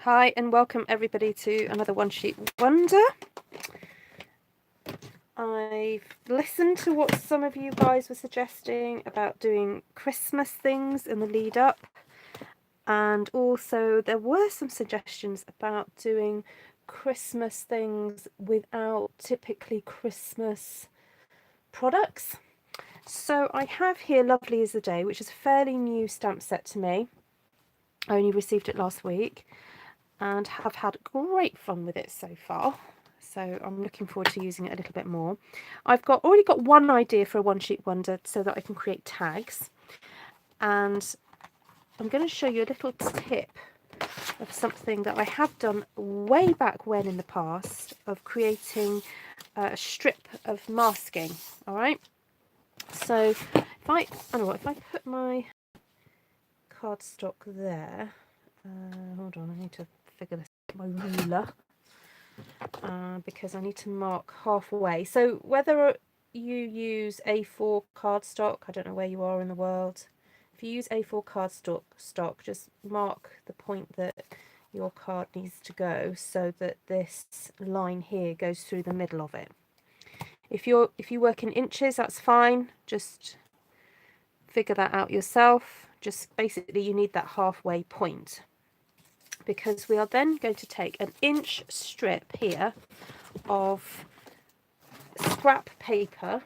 Hi and welcome everybody to another One Sheet Wonder. I've listened to what some of you guys were suggesting about doing Christmas things in the lead up, and also there were some suggestions about doing Christmas things without typically Christmas products. So I have here Lovely as the Day, which is a fairly new stamp set to me. I only received it last week and have had great fun with it so far, so I'm looking forward to using it a little bit more. I've already got one idea for a One Sheet Wonder so that I can create tags, and I'm going to show you a little tip of something that I have done way back when in the past, of creating a strip of masking. All right, so if I put my cardstock there, hold on, I need to figure this out, my ruler, because I need to mark halfway. So whether you use A4 cardstock, I don't know where you are in the world, if you use A4 cardstock, just mark the point that your card needs to go so that this line here goes through the middle of it. If you work in inches, that's fine, just figure that out yourself. Just basically you need that halfway point, because we are then going to take an inch strip here of scrap paper,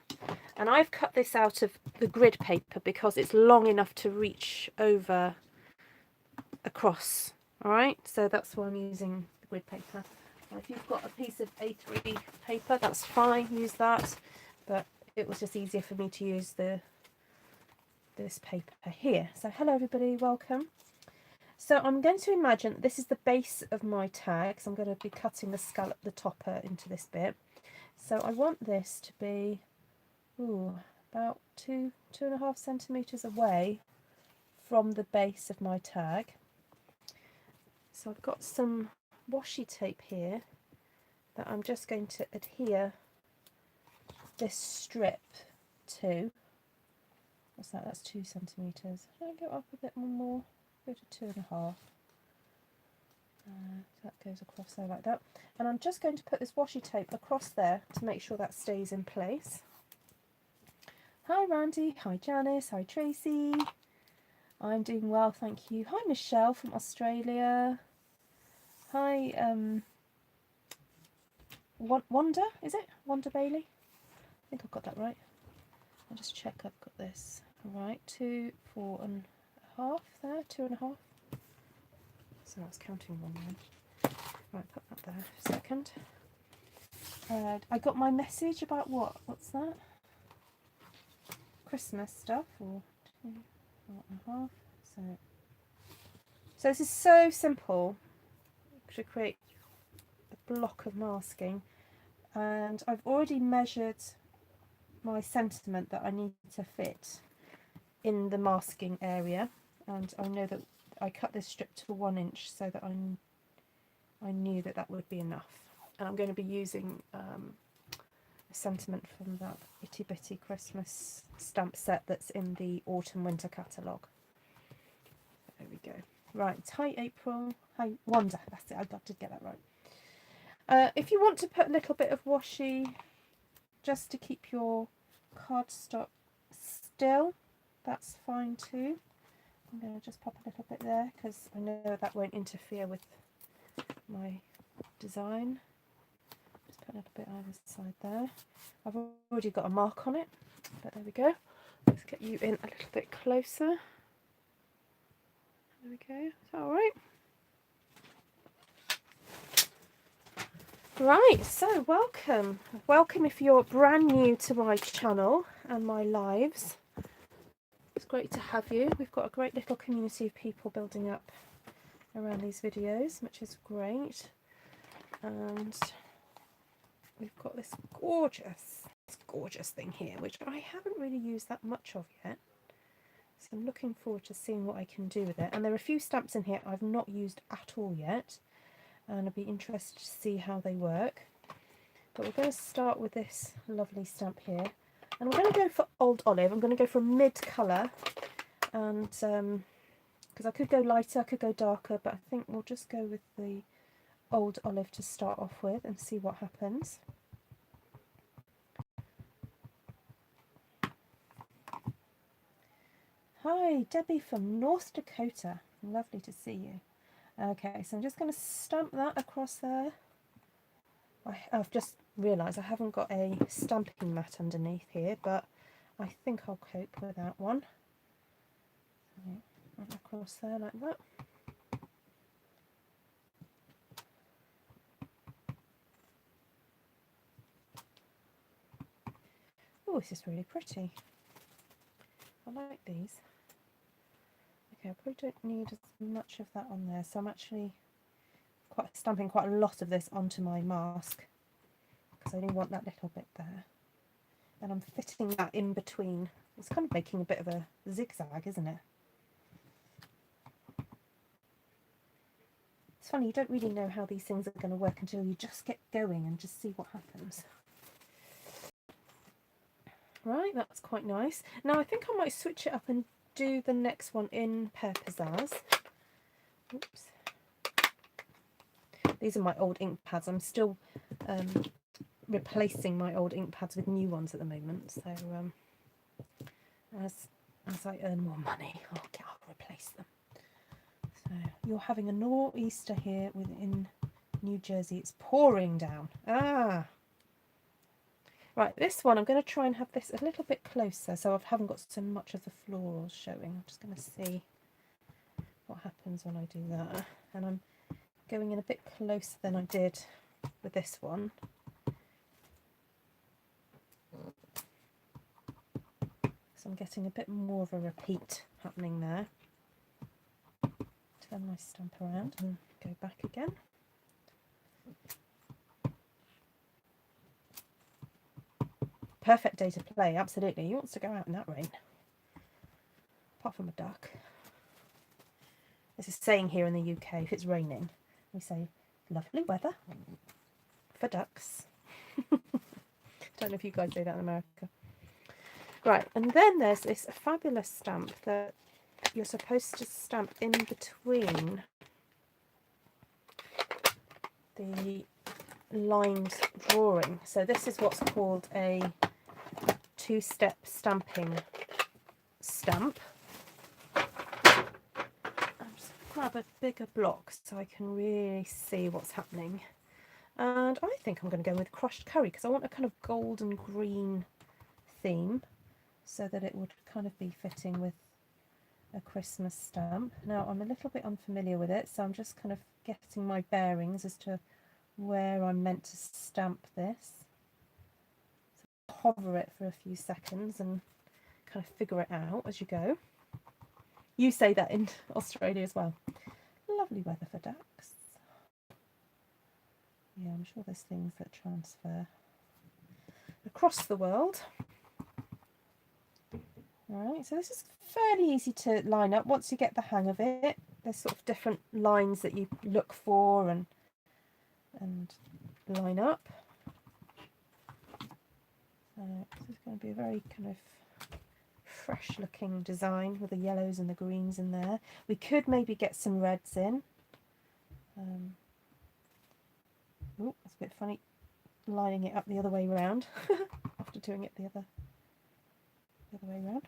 and I've cut this out of the grid paper because it's long enough to reach over across. All right, so that's why I'm using the grid paper. If you've got a piece of A3 paper, that's fine, use that, but it was just easier for me to use this paper here. So hello everybody, welcome. So I'm going to imagine this is the base of my tag, so I'm going to be cutting the scallop, the topper, into this bit. So I want this to be about 2.5 centimetres away from the base of my tag. So I've got some washi tape here that I'm just going to adhere this strip to. What's that? That's 2 centimetres. Should I go up a bit more? Go to 2.5. That goes across there like that, and I'm just going to put this washi tape across there to make sure that stays in place. Hi Randy, hi Janice, hi Tracy. I'm doing well, thank you. Hi Michelle from Australia. Hi Wanda, is it? Wanda Bailey? I think I've got that right. I'll just check I've got this right. 2, 4.5 there, 2.5. So I was counting wrong then. Right, put that there for a second. I got my message about what? What's that? Christmas stuff, or 2, 4.5. So this is so simple to create a block of masking, and I've already measured my sentiment that I need to fit in the masking area, and I know that I cut this strip to 1 inch so that I knew that that would be enough. And I'm going to be using a sentiment from that itty bitty Christmas stamp set that's in the autumn winter catalogue. There we go. Right, hi April, hi Wanda, that's it, I got to get that right. If you want to put a little bit of washi just to keep your cardstock still, that's fine too. I'm going to just pop a little bit there because I know that won't interfere with my design. Just put a little bit either side there. I've already got a mark on it, but there we go. Let's get you in a little bit closer. There we go. Is that all right? Right, so welcome. Welcome if you're brand new to my channel and my lives. It's great to have you. We've got a great little community of people building up around these videos, which is great. And we've got this gorgeous thing here, which I haven't really used that much of yet. So I'm looking forward to seeing what I can do with it. And there are a few stamps in here I've not used at all yet, and I'd be interested to see how they work. But we're going to start with this lovely stamp here. And we're going to go for Old Olive. I'm going to go for a mid colour, and because I could go lighter, I could go darker, but I think we'll just go with the old olive to start off with and see what happens. Hi, Debbie from North Dakota. Lovely to see you. Okay, so I'm just going to stamp that across there. I've just realised I haven't got a stamping mat underneath here, but I think I'll cope with that one. Right across there like that. Oh, this is really pretty. I like these. Okay, I probably don't need as much of that on there, so I'm actually stamping quite a lot of this onto my mask because I only want that little bit there. And I'm fitting that in between. It's kind of making a bit of a zigzag, isn't it? It's funny, you don't really know how these things are going to work until you just get going and just see what happens. Right, that's quite nice. Now I think I might switch it up and do the next one in Pear Pizzazz. Oops. These are my old ink pads. I'm still replacing my old ink pads with new ones at the moment. So as I earn more money, I'll replace them. So you're having a nor'easter here within New Jersey. It's pouring down. Ah. Right, this one I'm going to try and have this a little bit closer so I haven't got so much of the florals showing. I'm just going to see what happens when I do that. And I'm going in a bit closer than I did with this one. So I'm getting a bit more of a repeat happening there. Turn my stamp around and go back again. Perfect day to play, absolutely. Who wants to go out in that rain? Apart from a duck. This is saying here in the UK, if it's raining, we say lovely weather for ducks. Don't know if you guys say that in America. Right, and then there's this fabulous stamp that you're supposed to stamp in between the lined drawing. So this is what's called a two-step stamping stamp. I'll just grab a bigger block so I can really see what's happening. And I think I'm going to go with crushed curry because I want a kind of golden green theme so that it would kind of be fitting with a Christmas stamp. Now I'm a little bit unfamiliar with it, so I'm just kind of getting my bearings as to where I'm meant to stamp this. So hover it for a few seconds and kind of figure it out as you go. You say that in Australia as well. Lovely weather for ducks. Yeah, I'm sure there's things that transfer across the world. Alright, so this is fairly easy to line up once you get the hang of it. There's sort of different lines that you look for and line up. This is going to be a very kind of fresh looking design with the yellows and the greens in there. We could maybe get some reds in. Oh, it's a bit funny lining it up the other way around after doing it the other way around.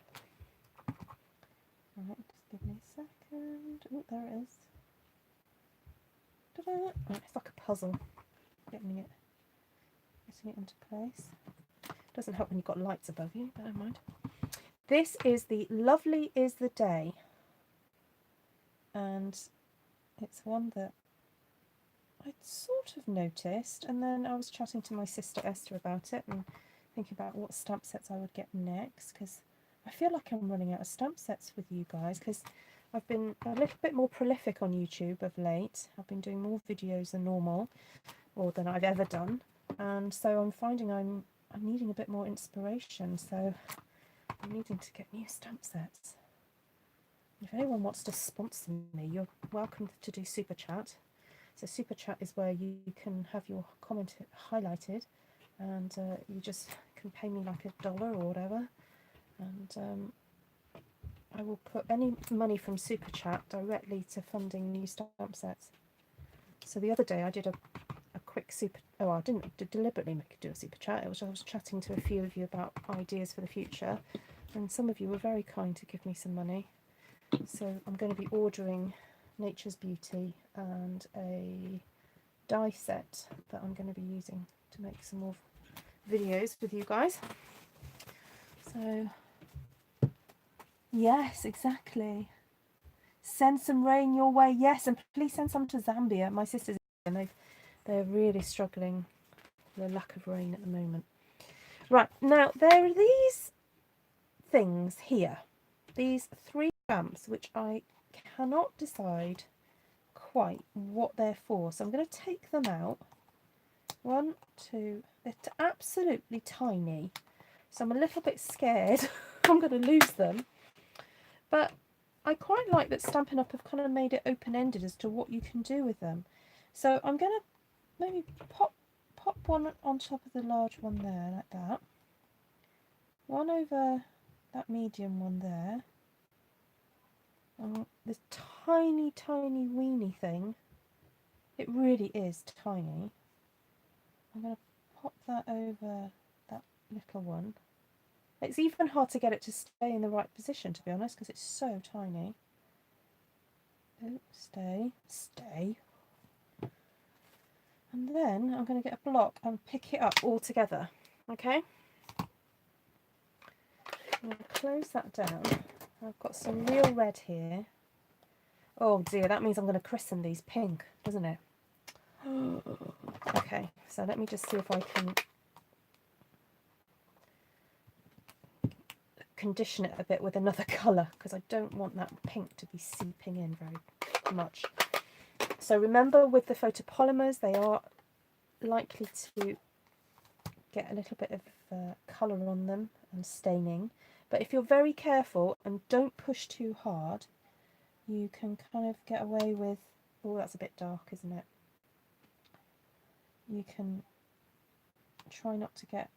Alright, just give me a second. Oh, there it is. Ta-da! Right, it's like a puzzle. Getting it into place. Doesn't help when you've got lights above you, but never mind. This is the Lovely Is the Day, and it's one that I'd sort of noticed, and then I was chatting to my sister Esther about it and thinking about what stamp sets I would get next, because I feel like I'm running out of stamp sets with you guys, because I've been a little bit more prolific on YouTube of late. I've been doing more videos than normal, or than I've ever done, and so I'm finding I'm needing a bit more inspiration, so I'm needing to get new stamp sets. If anyone wants to sponsor me, you're welcome to do Super Chat. So Super Chat is where you can have your comment highlighted, and you just can pay me like $1 or whatever, and I will put any money from Super Chat directly to funding new stamp sets. So the other day I did a quick super, oh, I didn't deliberately do a Super Chat. I was chatting to a few of you about ideas for the future, and some of you were very kind to give me some money. So I'm going to be ordering Nature's Beauty and a die set that I'm going to be using to make some more videos with you guys. So yes, exactly. Send some rain your way. Yes, and please send some to Zambia. My sister's in, they're really struggling with the lack of rain at the moment. Right, now there are these things here. These 3 stamps which I cannot decide quite what they're for. So I'm going to take them out. 1, 2, they're absolutely tiny. So I'm a little bit scared I'm going to lose them. But I quite like that Stampin' Up have kind of made it open-ended as to what you can do with them. So I'm going to maybe pop one on top of the large one there, like that. One over that medium one there. And this tiny, tiny, weeny thing. It really is tiny. I'm going to pop that over that little one. It's even hard to get it to stay in the right position, to be honest, because it's so tiny. Oh, stay. And then I'm going to get a block and pick it up all together. Okay? I'm going to close that down. I've got some real red here. Oh dear, that means I'm going to christen these pink, doesn't it? Okay, so let me just see if I can condition it a bit with another colour, because I don't want that pink to be seeping in very much. So remember, with the photopolymers, they are likely to get a little bit of colour on them and staining. But if you're very careful and don't push too hard, you can kind of get away with... Oh, that's a bit dark, isn't it? You can try not to get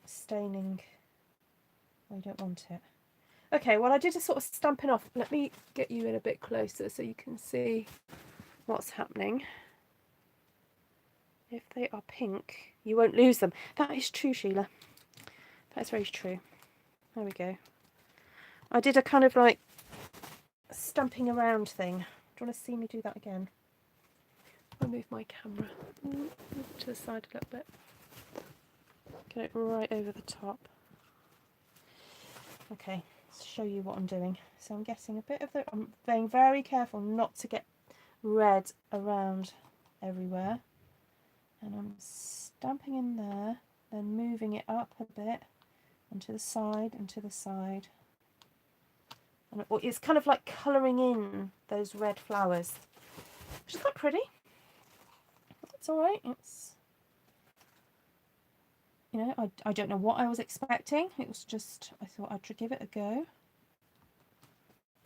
staining where you don't want it. Okay, well, I did a sort of Stampin' Off. Let me get you in a bit closer so you can see what's happening. If they are pink, you won't lose them. That is true, Sheila. That's very true. There we go. I did a kind of like stamping around thing. Do you want to see me do that again? I'll move my camera to the side a little bit. Get it right over the top. Okay, let's show you what I'm doing. So I'm getting a bit of the... I'm being very careful not to get red around everywhere. And I'm stamping in there, then moving it up a bit, and to the side, and to the side. And it's kind of like colouring in those red flowers, which is quite pretty. It's alright. It's, you know, I don't know what I was expecting. It was just, I thought I'd give it a go.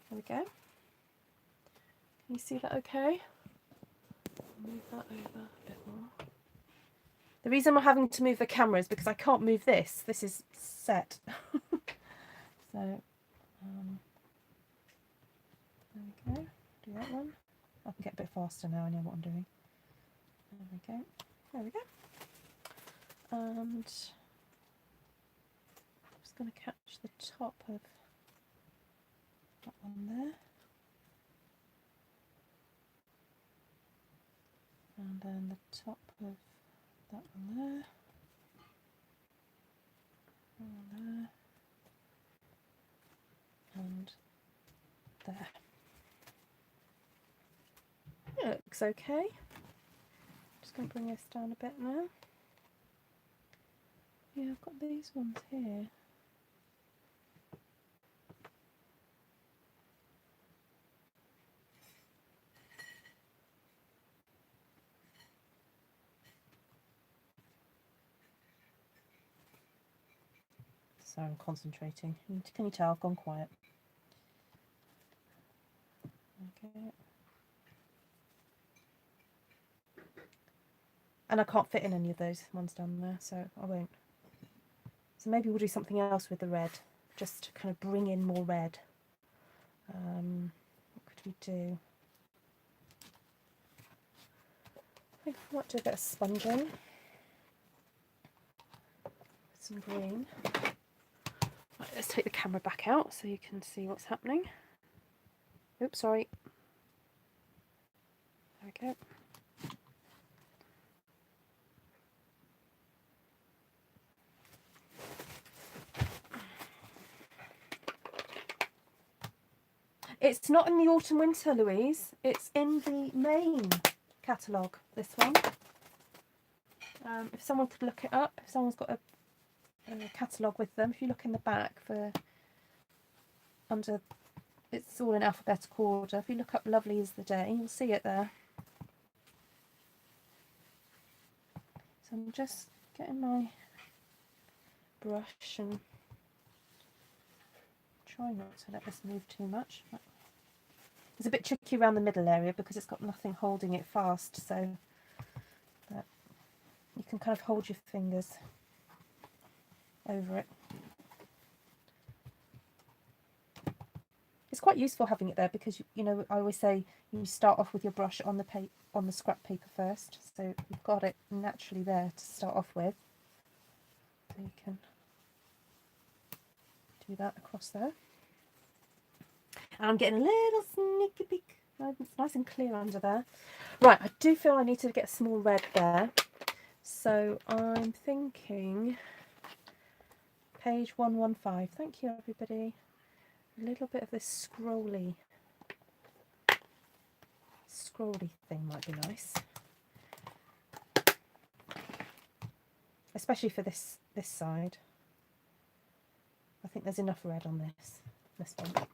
There we go. Can you see that okay? Move that over a bit more. The reason I'm having to move the camera is because I can't move this. This is set. So, there we go. Do that one. I can get a bit faster now. I know what I'm doing. There we go. There we go. And I'm just going to catch the top of that one there. And then the top of that one there. And there. And there. It looks okay. Just going to bring this down a bit now. Yeah, I've got these ones here. So I'm concentrating. Can you tell I've gone quiet? Okay. And I can't fit in any of those ones down there, so I won't. So maybe we'll do something else with the red, just to kind of bring in more red. What could we do? I think I might do a bit of sponging. Some green. Right, let's take the camera back out so you can see what's happening. Oops, sorry. There we go. It's not in the autumn winter, Louise. It's in the main catalogue, this one. If someone could look it up, if someone's got a catalogue with them, if you look in the back for under, it's all in alphabetical order. If you look up Lovely is the Day, you'll see it there. So I'm just getting my brush and try not to let this move too much. It's a bit tricky around the middle area because it's got nothing holding it fast, so that you can kind of hold your fingers over it. It's quite useful having it there because you know I always say you start off with your brush on the scrap paper first, so you've got it naturally there to start off with. So you can do that across there. And I'm getting a little sneaky peek. It's nice and clear under there. Right, I do feel I need to get some more red there. So I'm thinking page 115. Thank you, everybody. A little bit of this scrolly thing might be nice. Especially for this side. I think there's enough red on this one.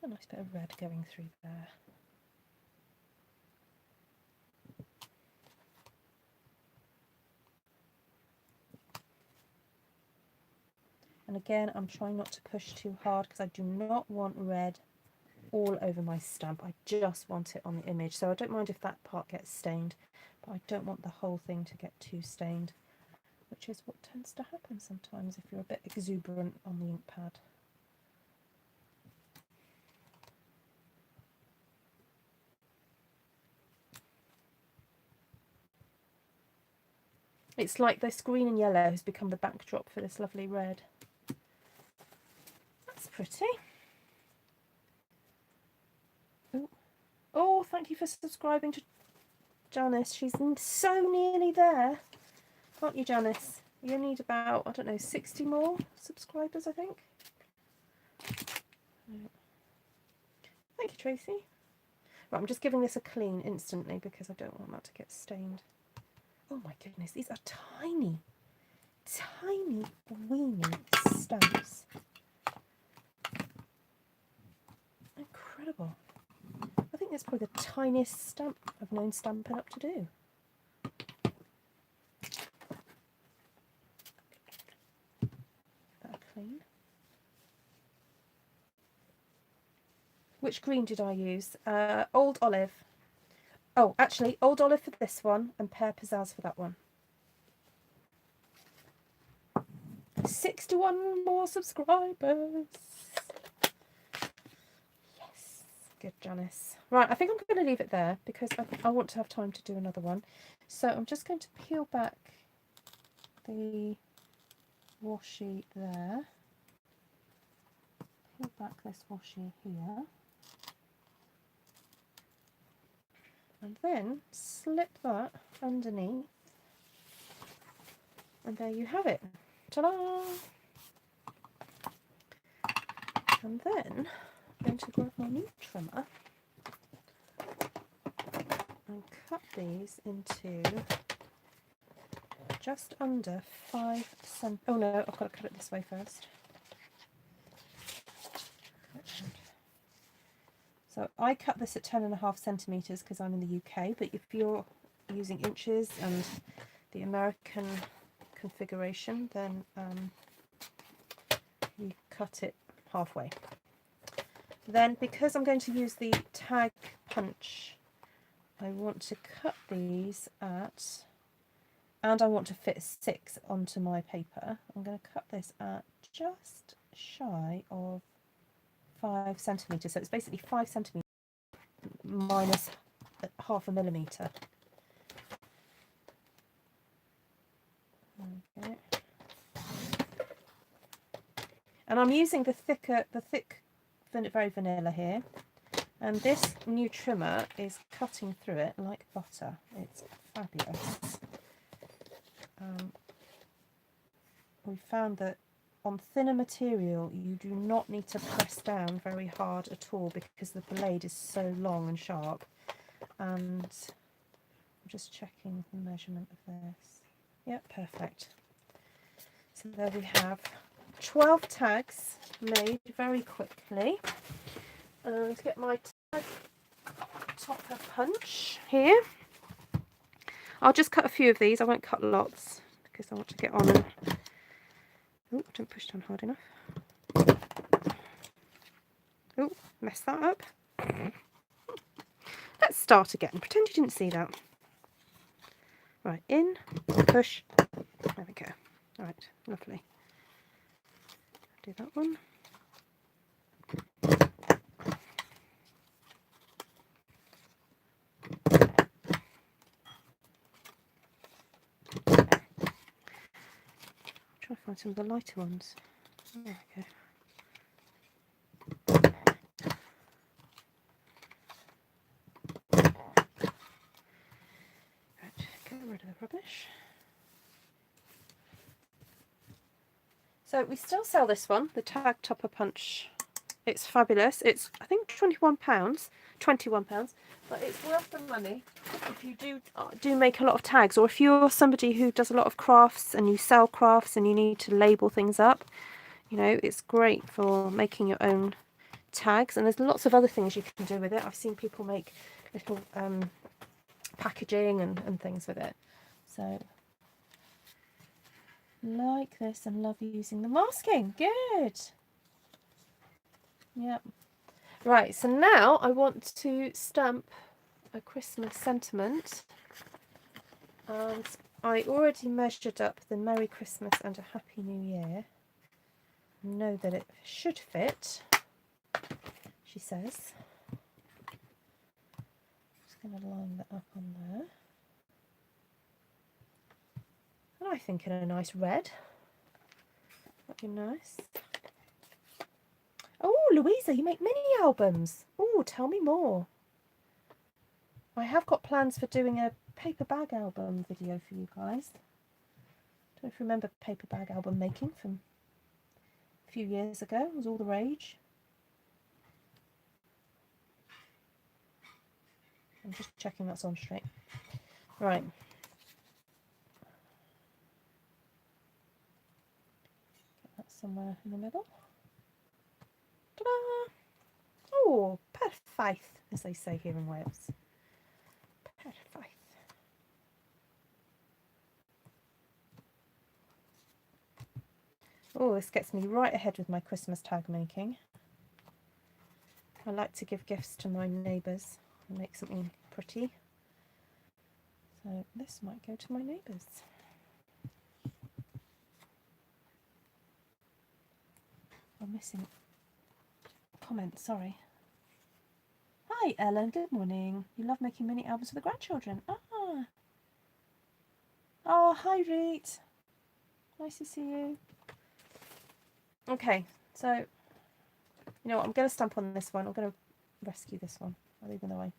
A nice bit of red going through there. And again, I'm trying not to push too hard because I do not want red all over my stamp. I just want it on the image. So I don't mind if that part gets stained, but I don't want the whole thing to get too stained, which is what tends to happen sometimes if you're a bit exuberant on the ink pad. It's like this green and yellow has become the backdrop for this lovely red. That's pretty. Ooh. Oh, thank you for subscribing to Janice. She's so nearly there. Aren't you, Janice? You need about, I don't know, 60 more subscribers, I think. Thank you, Tracy. Right, I'm just giving this a clean instantly because I don't want that to get stained. Oh my goodness, these are tiny, tiny, weeny stamps. Incredible. I think that's probably the tiniest stamp I've known Stampin' Up to do. That clean. Which green did I use? Old Olive. Oh, actually, Old Olive for this one and Pear Pizzazz for that one. 61 more subscribers. Yes, good, Janice. Right, I think I'm going to leave it there because I want to have time to do another one. So I'm just going to peel back the washi there. Peel back this washi here. And then slip that underneath. And there you have it. Ta-da! And then I'm going to grab my new trimmer and cut these into just under 5 cm. Oh no, I've got to cut it this way first. So I cut this at 10.5 centimetres because I'm in the UK, but if you're using inches and the American configuration, then you cut it halfway. Then, because I'm going to use the tag punch I want to cut these at, and I want to fit 6 onto my paper. I'm going to cut this at just shy of 5 centimetres. So it's basically 5 centimetres minus half a millimetre. Okay. And I'm using the thick very vanilla here. And this new trimmer is cutting through it like butter. It's fabulous. We found that on thinner material you do not need to press down very hard at all because the blade is so long and sharp. And I'm just checking the measurement of this. Yep, perfect. So there we have 12 tags made very quickly. Let's get my tag topper punch here. I'll just cut a few of these. I won't cut lots because I want to get on and... Oh, don't push down hard enough. Oh, messed that up. Let's start again. Pretend you didn't see that. Right, in, push. There we go. All right, lovely. Do that one. Try to find some of the lighter ones. There we go. Right, get rid of the rubbish. So we still sell this one, the tag topper punch. It's fabulous. It's, I think, £21, but it's worth the money if you do make a lot of tags, or if you're somebody who does a lot of crafts and you sell crafts and you need to label things up. You know, it's great for making your own tags, and there's lots of other things you can do with it. I've seen people make little packaging and things with it. So like this, and love using the masking. Good. Yep. Right, so now I want to stamp a Christmas sentiment, and I already measured up the Merry Christmas and a Happy New Year. Know that it should fit, she says. Just going to line that up on there. And I think in a nice red. That'd be nice. Oh, Louisa, you make mini albums. Oh, tell me more. I have got plans for doing a paper bag album video for you guys. Don't know if you remember paper bag album making from a few years ago. It was all the rage. I'm just checking that's on straight. Right. Get that somewhere in the middle. Ta-da! Oh, perfect, as they say here in Wales. Perfect. Oh, this gets me right ahead with my Christmas tag making. I like to give gifts to my neighbours and make something pretty. So this might go to my neighbours. I'm missing a comment, sorry. Hi Ellen, good morning. You love making mini albums for the grandchildren. Ah. Oh, hi Reet. Nice to see you. Okay, so you know what, I'm going to stamp on this one. I'm going to rescue this one, even though I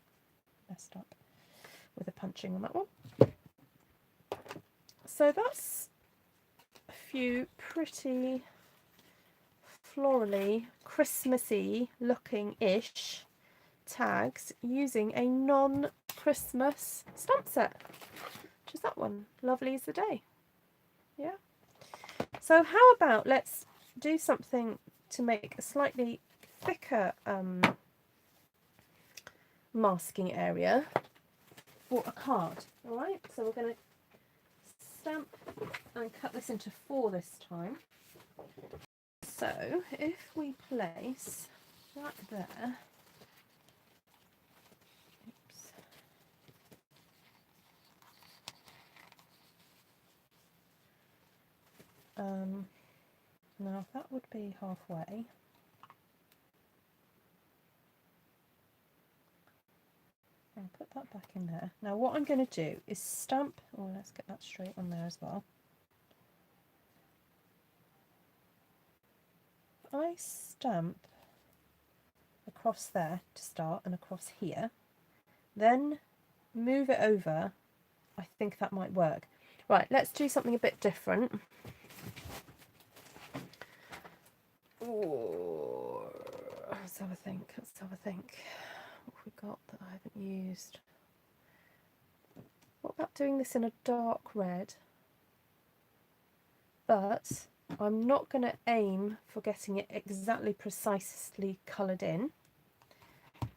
messed up with the punching on that one. So that's a few pretty florally, Christmassy looking-ish tags using a non-Christmas stamp set, which is that one. Lovely as the day. Yeah. So how about let's do something to make a slightly thicker masking area for a card. All right, so we're going to stamp and cut this into 4 this time. So if we place that there, oops, Now that would be halfway. I'll put that back in there. Now what I'm going to do is stamp, oh let's get that straight on there as well. If I stamp across there to start and across here, then move it over, I think that might work. Right, let's do something a bit different. Ooh, let's have a think, let's have a think. What have we got that I haven't used? What about doing this in a dark red? But I'm not going to aim for getting it exactly precisely coloured in.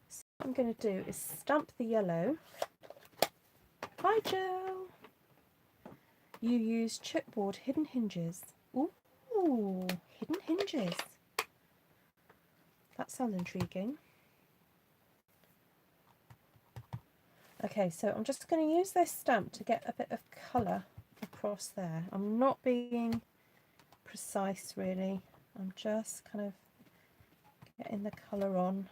So what I'm going to do is stamp the yellow. Hi Joe! You use chipboard hidden hinges. Ooh, hidden hinges. That sounds intriguing. Okay, so I'm just going to use this stamp to get a bit of colour across there. I'm not being precise really. I'm just kind of getting the colour on.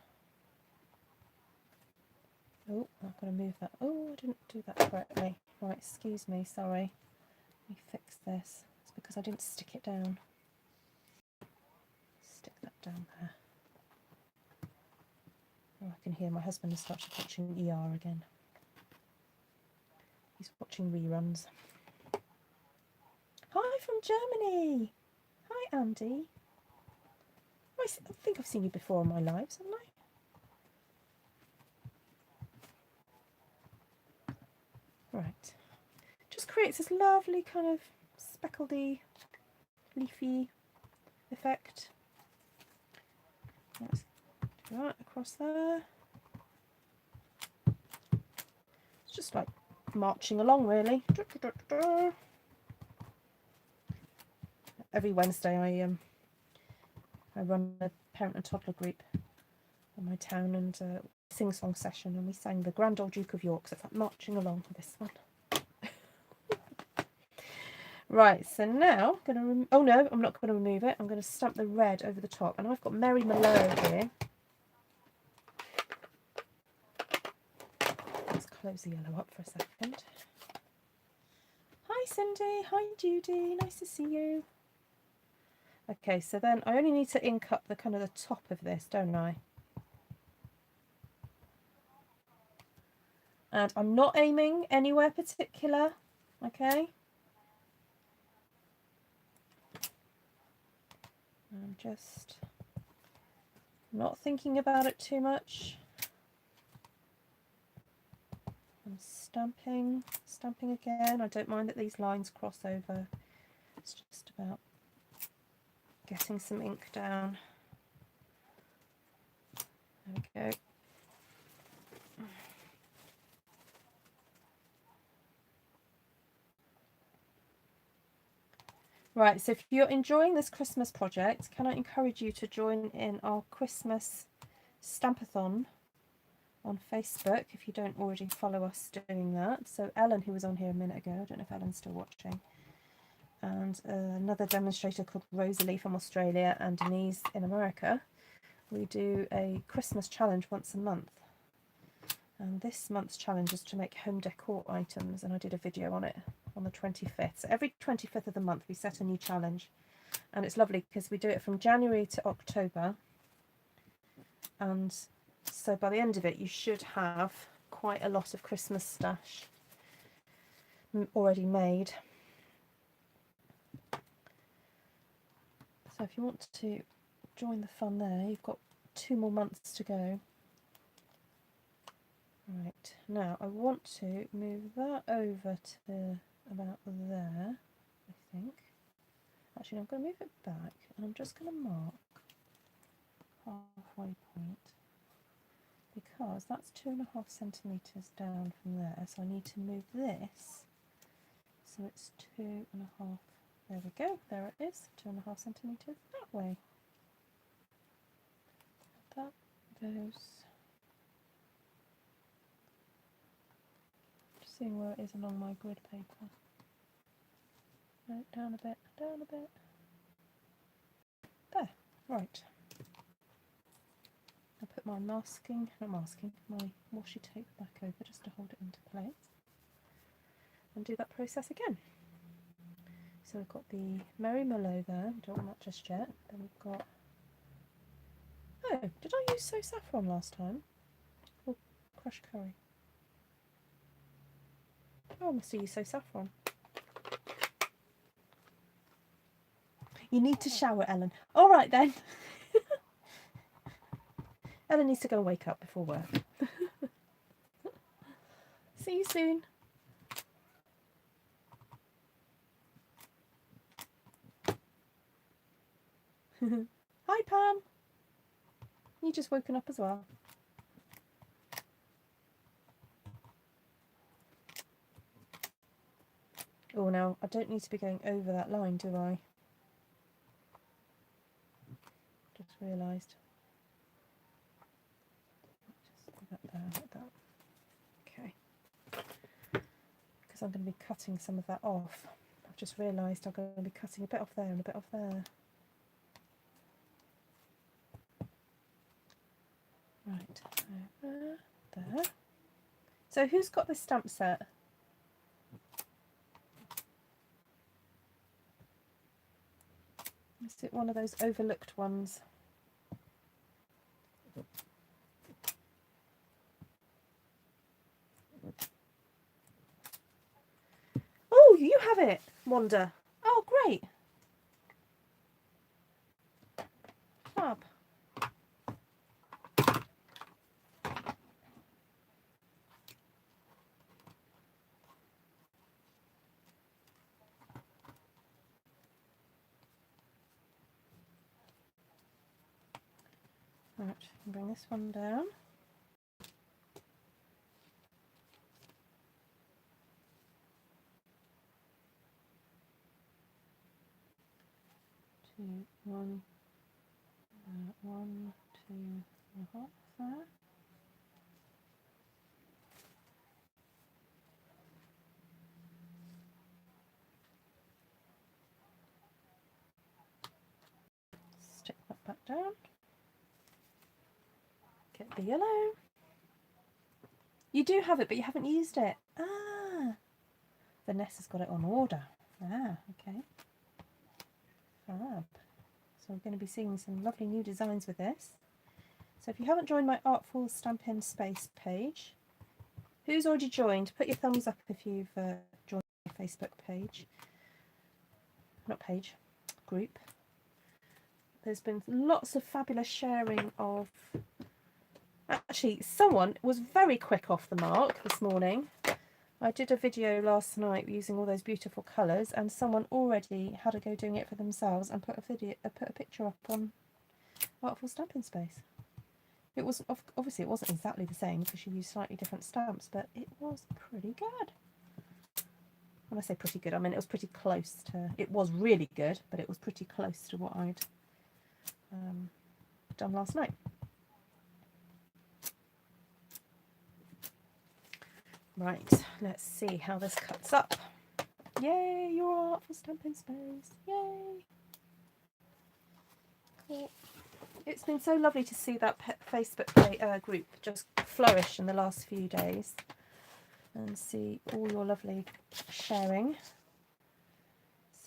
Oh, I've got to move that. Oh, I didn't do that correctly. Right, excuse me, sorry. Let me fix this. It's because I didn't stick it down. Stick that down there. Oh, I can hear my husband has started watching ER again. He's watching reruns. Hi from Germany! Hi Andy. I think I've seen you before in my lives, haven't I? Right. Just creates this lovely kind of speckledy, leafy effect. Let's do that across there. It's just like marching along really. Every Wednesday I run a parent and toddler group in my town and sing-song session, and we sang the Grand Old Duke of York, so it's like marching along with this one. Right, so now I'm going to, oh no, I'm not going to remove it. I'm going to stamp the red over the top, and I've got Mary Malone here. Let's close the yellow up for a second. Hi Cindy, hi Judy, nice to see you. Okay, so then I only need to ink up the kind of the top of this, don't I? And I'm not aiming anywhere particular, okay? I'm just not thinking about it too much. I'm stamping again. I don't mind that these lines cross over. It's just about getting some ink down. There we go. Right, so if you're enjoying this Christmas project, can I encourage you to join in our Christmas Stampathon on Facebook if you don't already follow us doing that. So Ellen, who was on here a minute ago, I don't know if Ellen's still watching, and another demonstrator called Rosalie from Australia and Denise in America, we do a Christmas challenge once a month. And this month's challenge is to make home decor items, and I did a video on it on the 25th. So every 25th of the month we set a new challenge, and it's lovely because we do it from January to October, and so by the end of it you should have quite a lot of Christmas stash already made. So if you want to join the fun there, you've got 2 more months to go. Right, now I want to move that over to about there, I think. Actually, I'm going to move it back, and I'm just going to mark halfway point, because that's 2.5 centimetres down from there, so I need to move this, so it's 2.5, there we go, there it is, 2.5 centimetres that way. That goes, just seeing where it is along my grid paper. No, down a bit, down a bit. There, right. I'll put my my washi tape back over just to hold it into place. And do that process again. So we've got the Merry Merlot there, don't want that just yet. Then we've got, oh, did I use So Saffron last time? Or crushed curry? Oh, I must have used So Saffron. You need to shower, Ellen. All right then. Ellen needs to go and wake up before work. See you soon. Hi Pam. You just woken up as well. Oh, now I don't need to be going over that line, do I? Just realised. Just put that there like that. Okay. Because I'm going to be cutting some of that off. I've just realised I'm going to be cutting a bit off there and a bit off there. Right, over there. So who's got this stamp set? Is it one of those overlooked ones? Oh, you have it, Wanda. Oh, great. Fab. Right, bring this one down. Two, one, two and a half there. Stick that back down. Get the yellow. You do have it, but you haven't used it. Ah, Vanessa's got it on order. Ah, okay. Fab. So we're going to be seeing some lovely new designs with this. So if you haven't joined my Artful Stampin' Space page, who's already joined? Put your thumbs up if you've joined my Facebook page. Not page, group. There's been lots of fabulous sharing of... Actually, someone was very quick off the mark this morning. I did a video last night using all those beautiful colours, and someone already had a go doing it for themselves and put a picture up on Artful Stampin' Space. It was obviously it wasn't exactly the same because she used slightly different stamps, but it was pretty good. When I say pretty good, I mean it was pretty close to. It was really good, but it was pretty close to what I'd done last night. Right, let's see how this cuts up. Yay, your Artful Stampin' Space. Yay. Cool. It's been so lovely to see that Facebook group just flourish in the last few days and see all your lovely sharing.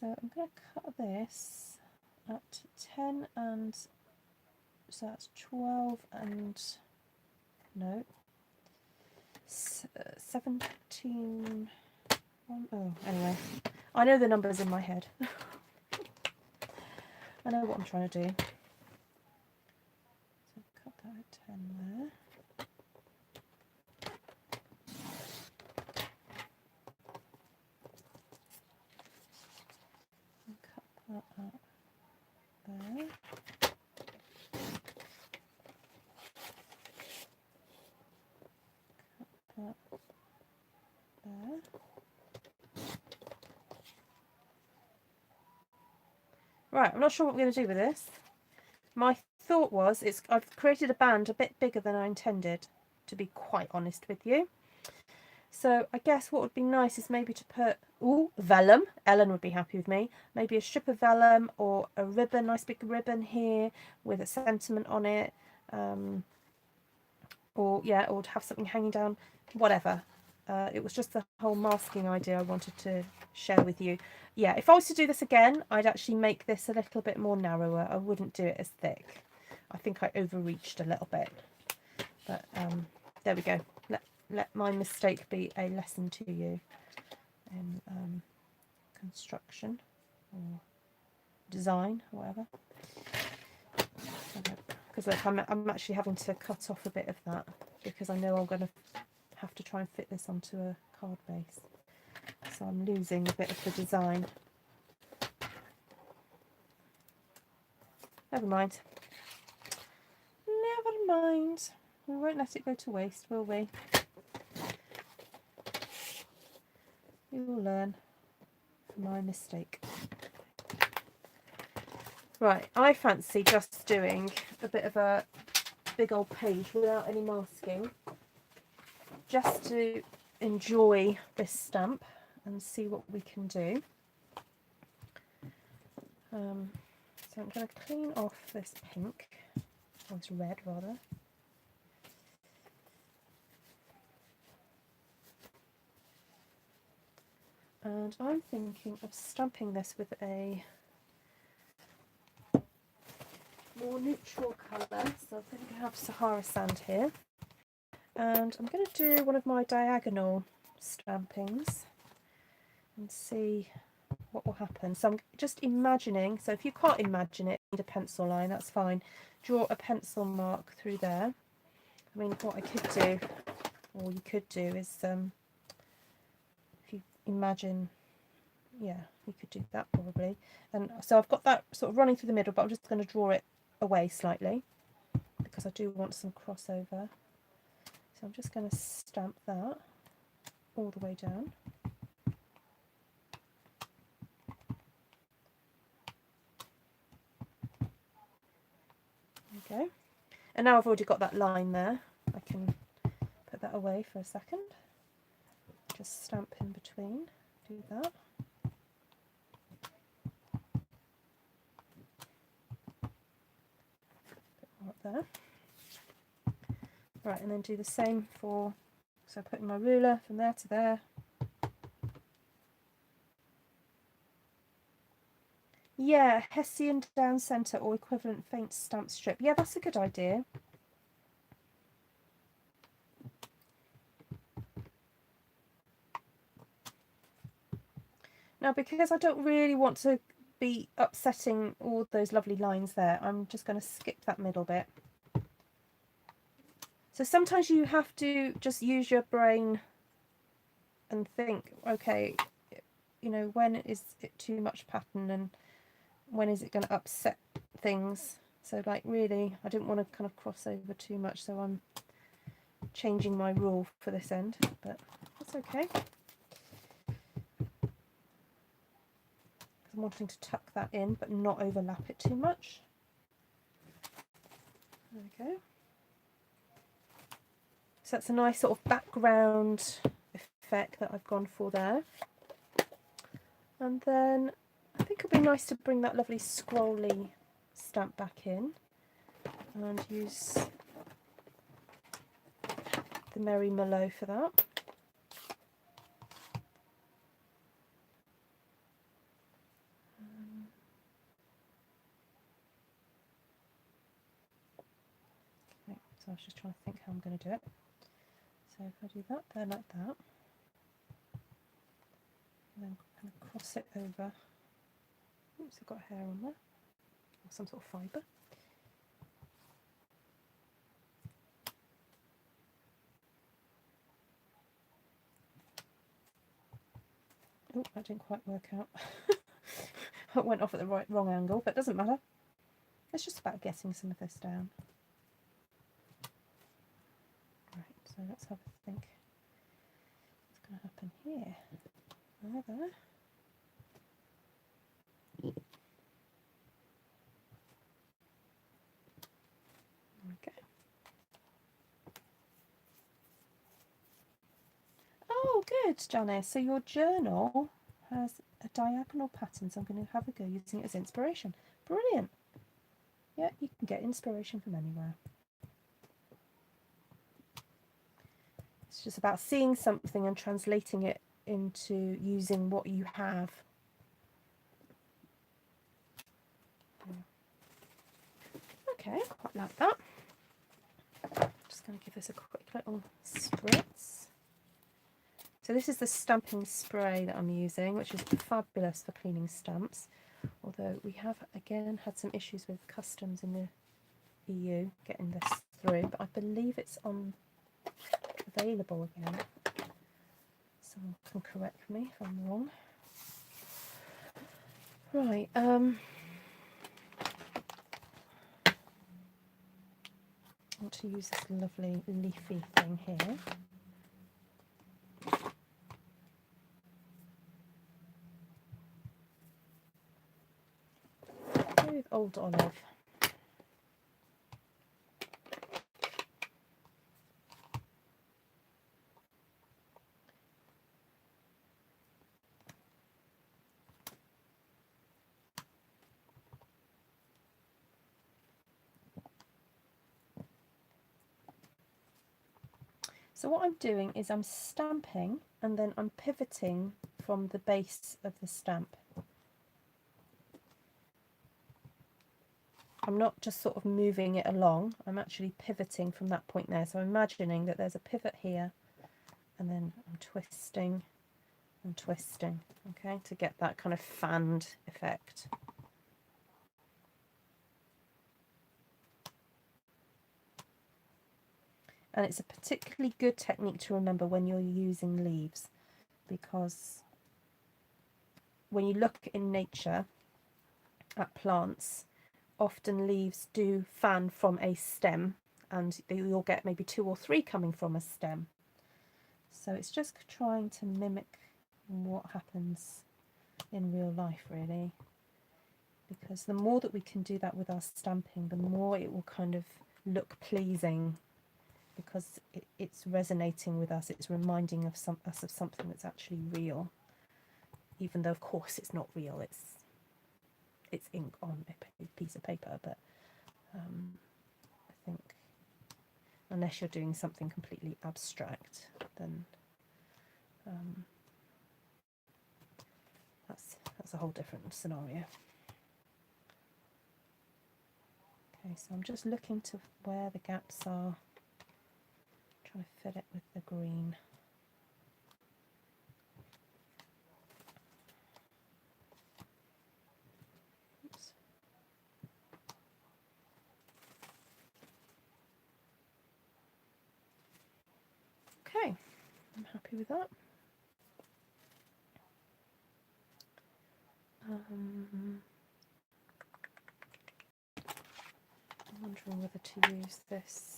So I'm going to cut this at 10 and so that's 12 and no 17. Oh, anyway, I know the numbers in my head. I know what I'm trying to do. So cut that at 10 there. And cut that up there. Cut that there. Right, I'm not sure what we're going to do with this. My thought was I've created a band a bit bigger than I intended, to be quite honest with you. So I guess what would be nice is maybe to put, ooh, vellum. Ellen would be happy with me. Maybe a strip of vellum or a ribbon, nice big ribbon here with a sentiment on it. Or yeah, or to have something hanging down, whatever. It was just the whole masking idea I wanted to share with you. Yeah, if I was to do this again, I'd actually make this a little bit more narrower. I wouldn't do it as thick. I think I overreached a little bit. But there we go. Let my mistake be a lesson to you in construction or design, or whatever. Because look, I'm actually having to cut off a bit of that because I know I'm going to have to try and fit this onto a card base. So I'm losing a bit of the design. Never mind. Never mind. We won't let it go to waste, will we? We will learn from my mistake. Right, I fancy just doing a bit of a big old page without any masking, just to enjoy this stamp and see what we can do. So I'm going to clean off this pink, or this red rather. And I'm thinking of stamping this with a more neutral colour, so I'm going to have Sahara sand here. And I'm going to do one of my diagonal stampings and see what will happen. So I'm just imagining, so if you can't imagine it, you need a pencil line, that's fine. Draw a pencil mark through there. I mean, what I could do, or you could do, is if you imagine, yeah, you could do that probably. And so I've got that sort of running through the middle, but I'm just going to draw it away slightly because I do want some crossover. So I'm just going to stamp that all the way down. There we go. And now I've already got that line there, I can put that away for a second. Just stamp in between, do that. Put more up there. Right, and then do the same for, so putting my ruler from there to there. Yeah, Hessian down centre or equivalent faint stamp strip. Yeah, that's a good idea. Now, because I don't really want to be upsetting all those lovely lines there, I'm just going to skip that middle bit. So sometimes you have to just use your brain and think, okay, you know, when is it too much pattern and when is it going to upset things? So like really, I didn't want to kind of cross over too much, so I'm changing my rule for this end, but that's okay. I'm wanting to tuck that in but not overlap it too much. There we go. So that's a nice sort of background effect that I've gone for there. And then I think it'll be nice to bring that lovely scrolly stamp back in and use the Merry Mallow for that. Okay, so I was just trying to think how I'm going to do it. So if I do that there like that, and then kind of cross it over. Oops, I've got hair on there, or some sort of fibre. Oh, that didn't quite work out. It went off at the wrong angle, but it doesn't matter. It's just about getting some of this down. Right, so let's have a think. What's going to happen here? There. Okay. Oh, good, Janice. So your journal has a diagonal pattern, so I'm going to have a go using it as inspiration. Brilliant. Yeah, you can get inspiration from anywhere. It's just about seeing something and translating it into using what you have. Okay, quite like that. Just going to give this a quick little spritz. So this is the stamping spray that I'm using, which is fabulous for cleaning stamps. Although we have again had some issues with customs in the EU getting this through, but I believe it's on available again. Someone can correct me if I'm wrong. Right, I want to use this lovely leafy thing here. With Old Olive. So what I'm doing is I'm stamping and then I'm pivoting from the base of the stamp. I'm not just sort of moving it along, I'm actually pivoting from that point there. So I'm imagining that there's a pivot here and then I'm twisting and twisting, okay, to get that kind of fanned effect. And it's a particularly good technique to remember when you're using leaves, because when you look in nature at plants, often leaves do fan from a stem, and you'll get maybe 2 or 3 coming from a stem. So it's just trying to mimic what happens in real life, really, because the more that we can do that with our stamping, the more it will kind of look pleasing, because it's resonating with us, it's reminding us of something that's actually real, even though of course it's not real, it's ink on a piece of paper. But I think unless you're doing something completely abstract, then that's a whole different scenario. Okay, so I'm just looking to where the gaps are, trying to fit it with the green. Oops. Okay, I'm happy with that. I'm wondering whether to use this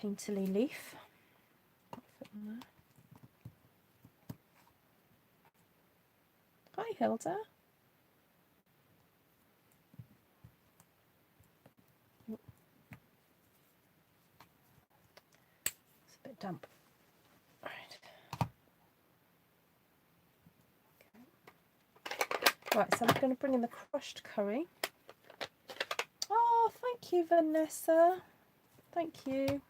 painterly leaf. Hi, Hilda. It's a bit damp. All right. Okay. Right, so I'm going to bring in the crushed curry. Oh, thank you, Vanessa. Thank you.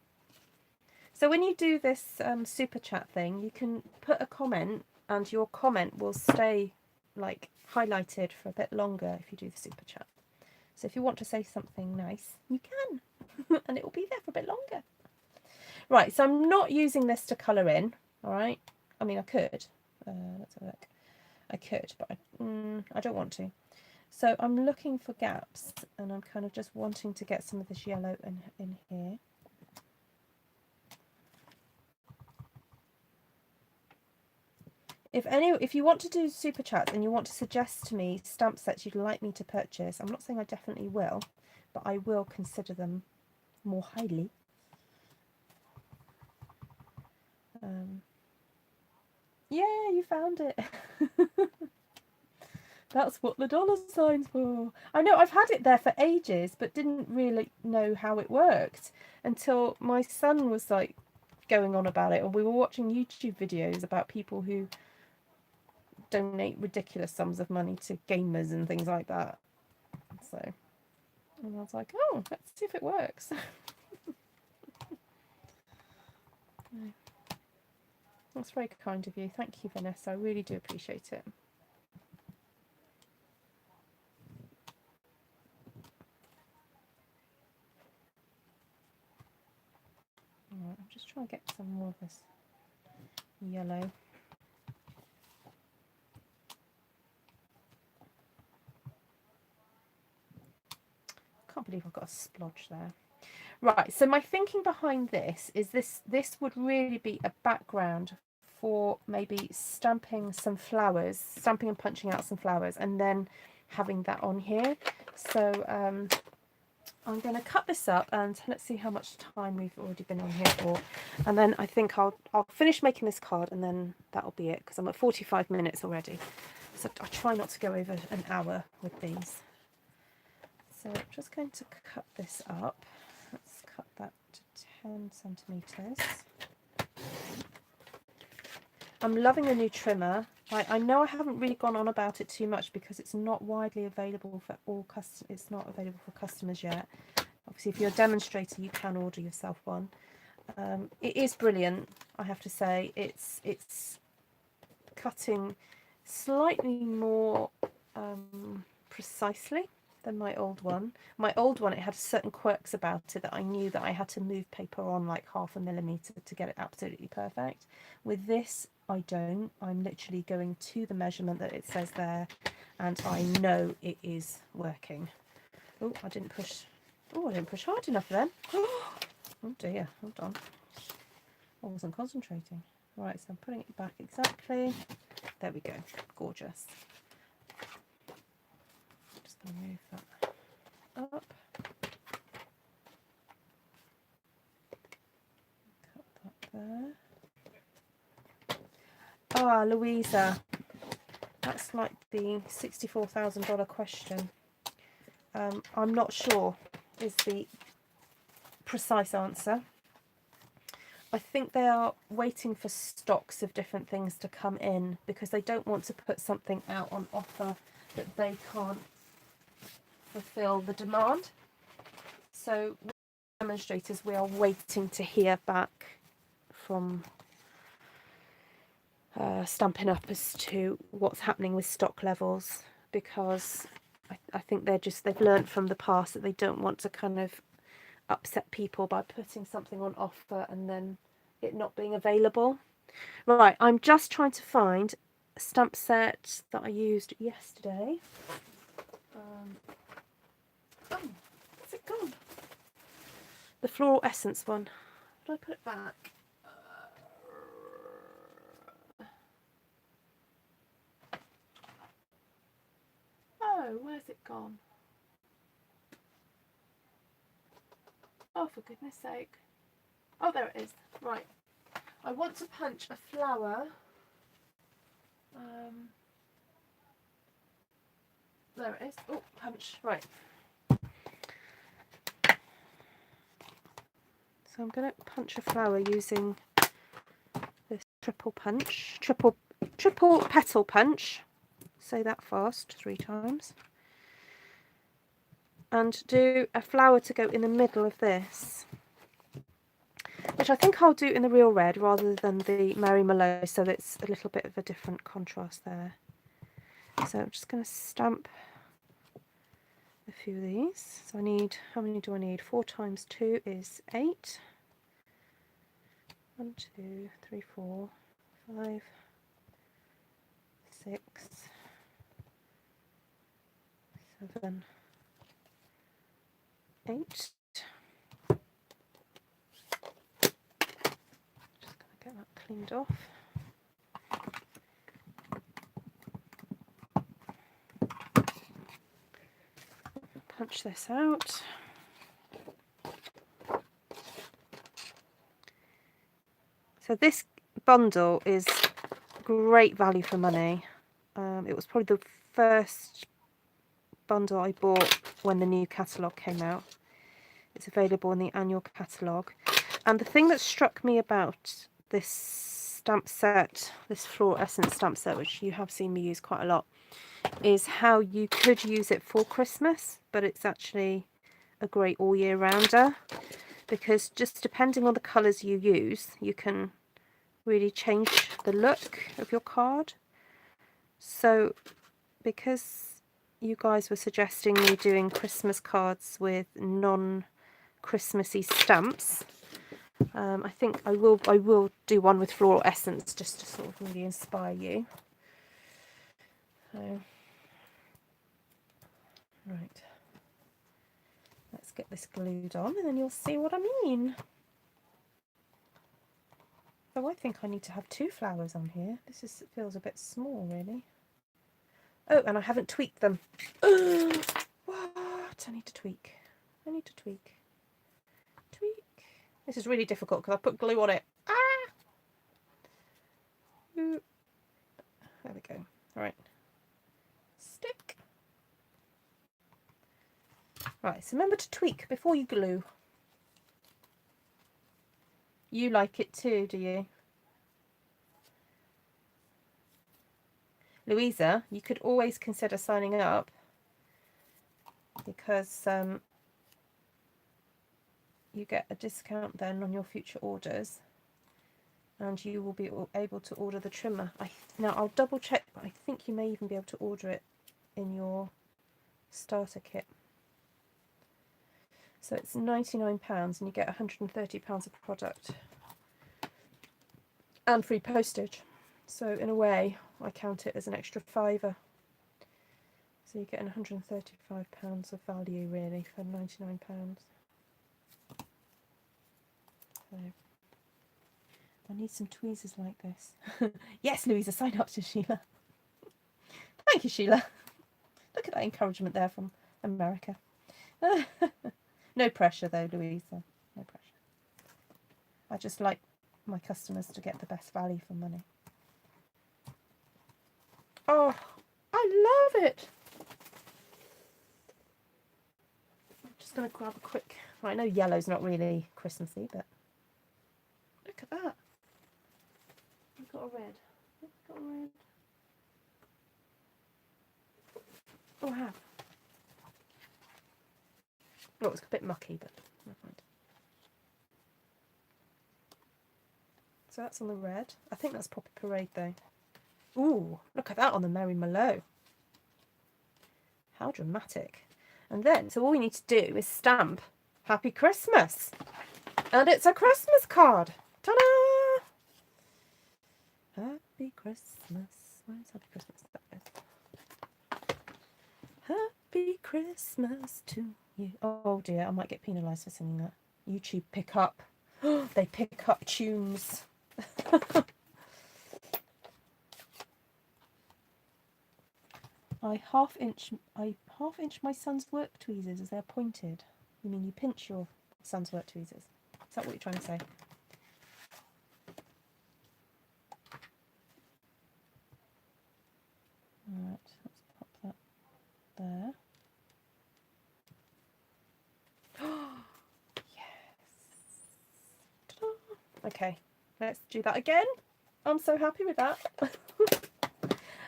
So when you do this super chat thing, you can put a comment and your comment will stay like highlighted for a bit longer if you do the super chat. So if you want to say something nice, you can, and it will be there for a bit longer. Right, so I'm not using this to colour in, all right? I mean, I could. Let's have a look. I could, but I don't want to. So I'm looking for gaps, and I'm kind of just wanting to get some of this yellow in here. If you want to do super chats and you want to suggest to me stamp sets you'd like me to purchase, I'm not saying I definitely will, but I will consider them more highly. Yeah, you found it. That's what the dollar sign's for. I know, I've had it there for ages, but didn't really know how it worked until my son was like going on about it, and we were watching YouTube videos about people who donate ridiculous sums of money to gamers and things like that. So, and I was like, oh, let's see if it works. That's very kind of you. Thank you, Vanessa. I really do appreciate it. Right, I'm just trying to get some more of this yellow. Can't believe I've got a splodge there. Right, so my thinking behind this is this would really be a background for maybe stamping some flowers, stamping and punching out some flowers, and then having that on here. So I'm going to cut this up, and let's see how much time we've already been on here for, and then I think I'll finish making this card, and then that'll be it, because I'm at 45 minutes already. So I try not to go over an hour with these. So I'm just going to cut this up. Let's cut that to 10 centimetres. I'm loving the new trimmer. I know I haven't really gone on about it too much because it's not widely available for all customers. It's not available for customers yet. Obviously, if you're a demonstrator, you can order yourself one. It is brilliant, I have to say. It's cutting slightly more precisely than my old one. My old one, it had certain quirks about it that I knew that I had to move paper on like 0.5 millimetre to get it absolutely perfect. With this, I don't. I'm literally going to the measurement that it says there, and I know it is working. Oh, I didn't push. Oh, I didn't push hard enough then. Oh dear, hold on. I wasn't concentrating. Right, so I'm putting it back exactly. There we go. Gorgeous. Just going to move that up. Cut that there. Ah, Louisa. That's like the $64,000 question. I'm not sure is the precise answer. I think they are waiting for stocks of different things to come in because they don't want to put something out on offer that they can't fulfill the demand. So with demonstrators, we are waiting to hear back from Stampin' Up as to what's happening with stock levels, because I think they've learned from the past that they don't want to kind of upset people by putting something on offer and then it not being available. Right, I'm just trying to find a stamp set that I used yesterday. Oh, where's it gone? The Floral Essence one. Did I put it back? Oh, where's it gone? Oh, for goodness sake. Oh, there it is. Right. I want to punch a flower. There it is. Oh, punch. Right. So I'm going to punch a flower using this triple petal punch. Say that fast 3 times. And do a flower to go in the middle of this, which I think I'll do in the real red rather than the Mary Mallow, so it's a little bit of a different contrast there. So I'm just going to stamp a few of these. So I need, how many do I need? 4 times 2 is 8. 1, 2, 3, 4, 5, 6, 7, 8. Just going to get that cleaned off. Punch this out. So this bundle is great value for money. It was probably the first bundle I bought when the new catalogue came out. It's available in the annual catalogue. And the thing that struck me about this stamp set, this fluorescent stamp set, which you have seen me use quite a lot, is how you could use it for Christmas, but it's actually a great all year rounder, because just depending on the colours you use, you can really change the look of your card. So because you guys were suggesting me doing Christmas cards with non-Christmassy stamps, I think I will do one with floral essence, just to sort of really inspire you. So, right, let's get this glued on and then you'll see what I mean. So I think I need to have 2 flowers on here. This feels a bit small, really. Oh, and I haven't tweaked them. What? I need to tweak. I need to tweak. Tweak. This is really difficult because I put glue on it. Ah! Ooh. There we go. All right. Stick. Right, so remember to tweak before you glue. You like it too, do you? Louisa, you could always consider signing up, because you get a discount then on your future orders, and you will be able to order the trimmer. Now I'll double check, but I think you may even be able to order it in your starter kit. So it's £99 and you get £130 of product and free postage. So in a way, I count it as an extra £5. So you're getting £135 of value really for £99. So I need some tweezers like this. Yes, Louisa, sign up to Sheila. Thank you, Sheila. Look at that encouragement there from America. No pressure though, Louisa. No pressure. I just like my customers to get the best value for money. Oh, I love it. I'm just going to grab a quick... Well, I know yellow's not really Christmassy, but look at that. I've got a red. I've got a red. Oh, I have. Oh, it's a bit mucky, but never mind. So that's on the red. I think that's Poppy Parade though. Ooh, look at that on the Merry Mallow. How dramatic. And then, so all we need to do is stamp Happy Christmas. And it's a Christmas card. Ta-da! Happy Christmas. Where's Happy Christmas? Happy Christmas to you. Oh dear, I might get penalised for singing that. YouTube pick up. They pick up tunes. I half inch my son's work tweezers as they're pointed. You mean you pinch your son's work tweezers? Is that what you're trying to say? Alright, let's pop that there. Yes. Ta-da. Okay, let's do that again. I'm so happy with that.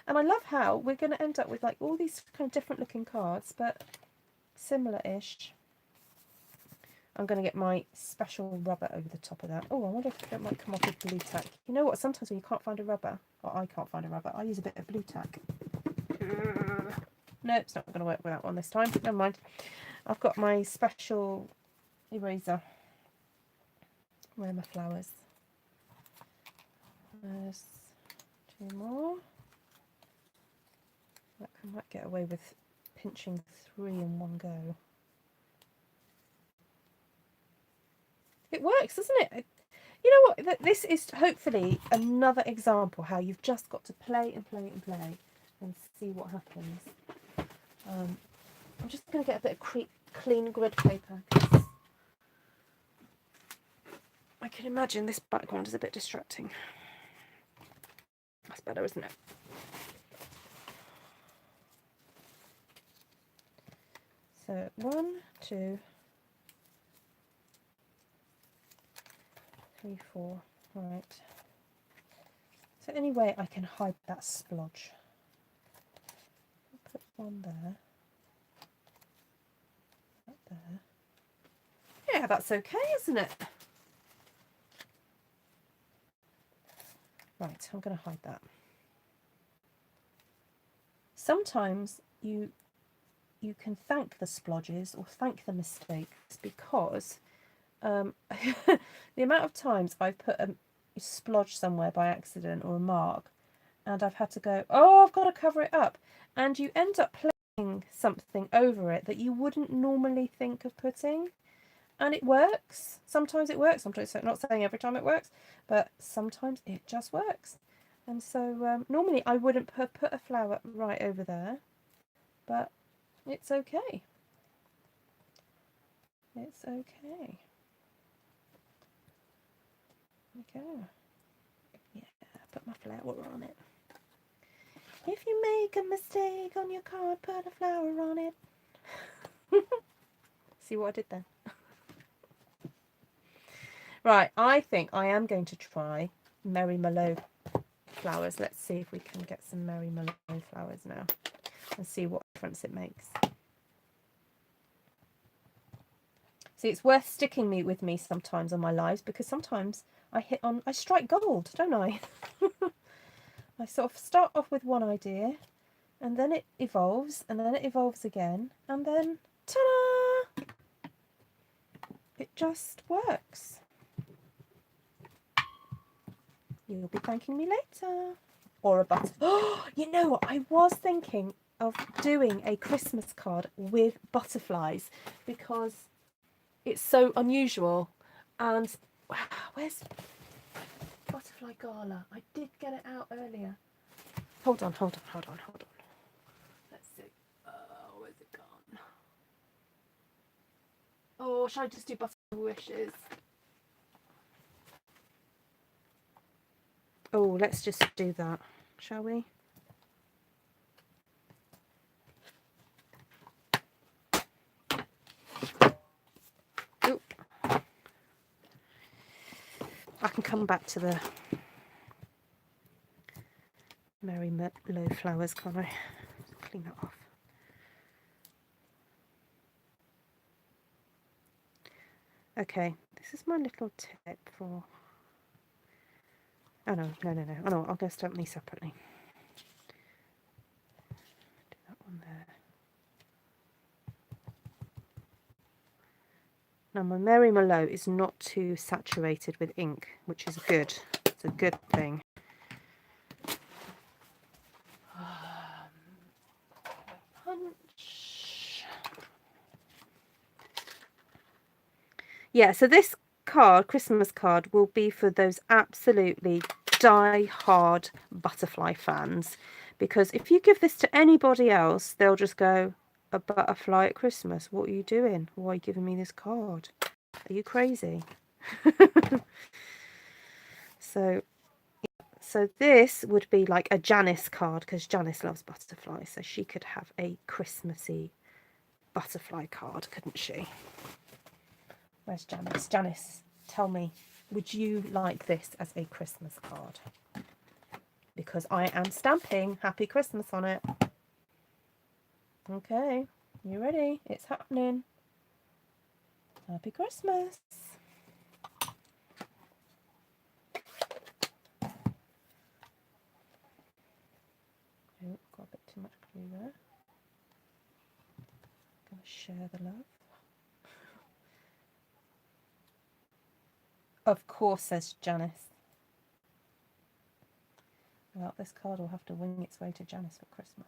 And I love how we're going to end up with like all these kind of different looking cards, but similar-ish. I'm going to get my special rubber over the top of that. Oh, I wonder if that might come off with blue tack. You know what, sometimes when you can't find a rubber, or I can't find a rubber, I use a bit of blue tack. No, it's not going to work with that one this time. Never mind. I've got my special eraser. Where are my flowers? There's 2 more. I might get away with pinching 3 in one go. It works, doesn't it? You know what? This is hopefully another example how you've just got to play and play and play and see what happens. I'm just going to get a bit of clean grid paper, because I can imagine this background is a bit distracting. That's better, isn't it? So 1, 2, 3, 4. Right. So anyway, I can hide that splodge. Put one there. That there. Yeah, that's okay, isn't it? Right, I'm going to hide that. Sometimes you can thank the splodges or thank the mistakes, because the amount of times I've put a splodge somewhere by accident or a mark, and I've had to go, oh, I've got to cover it up, and you end up playing something over it that you wouldn't normally think of putting, and it works. Sometimes it works, sometimes, not saying every time it works, but sometimes it just works. And so normally I wouldn't put a flower right over there, but it's okay. It's okay. There we go. Yeah, put my flower on it. If you make a mistake on your card, put a flower on it. See what I did there? Right, I think I am going to try Mary Mallow flowers. Let's see if we can get some Mary Mallow flowers now and see what difference it makes. See, it's worth sticking with me sometimes on my lives, because sometimes I strike gold, don't I? I sort of start off with one idea, and then it evolves, and then it evolves again, and then ta-da! It just works. You'll be thanking me later. Or a button. Oh, you know what? I was thinking of doing a Christmas card with butterflies, because it's so unusual. And wow, where's Butterfly Gala? I did get it out earlier. Hold on. Let's see. Oh, where's it gone? Oh, should I just do Butterfly Wishes? Oh, let's just do that, shall we? Oop. I can come back to the Mary Mallow flowers, can't I? Clean that off. Okay, this is my little tip for... Oh, no. Oh, no, I'll go stamp these separately. Do that one there. Now, my Mary Mallow is not too saturated with ink, which is good. It's a good thing. Punch. Yeah, so this card, Christmas card, will be for those absolutely die-hard butterfly fans, because if you give this to anybody else, they'll just go, a butterfly at Christmas? What are you doing? Why are you giving me this card? Are you crazy? So this would be like a Janice card, because Janice loves butterflies, so she could have a Christmassy butterfly card, couldn't she? Where's Janice? Janice, tell me, would you like this as a Christmas card? Because I am stamping Happy Christmas on it. Okay, you ready? It's happening. Happy Christmas. Oh, got a bit too much glue there. Gonna share the love. Of course, says Janice. Well, this card will have to wing its way to Janice for Christmas.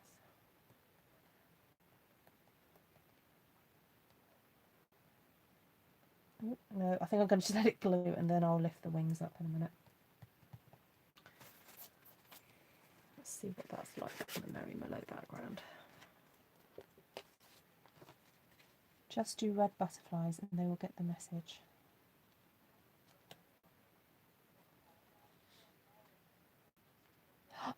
Ooh, no, I think I'm going to just let it glue, and then I'll lift the wings up in a minute. Let's see what that's like from the Mary Mallow background. Just do red butterflies and they will get the message.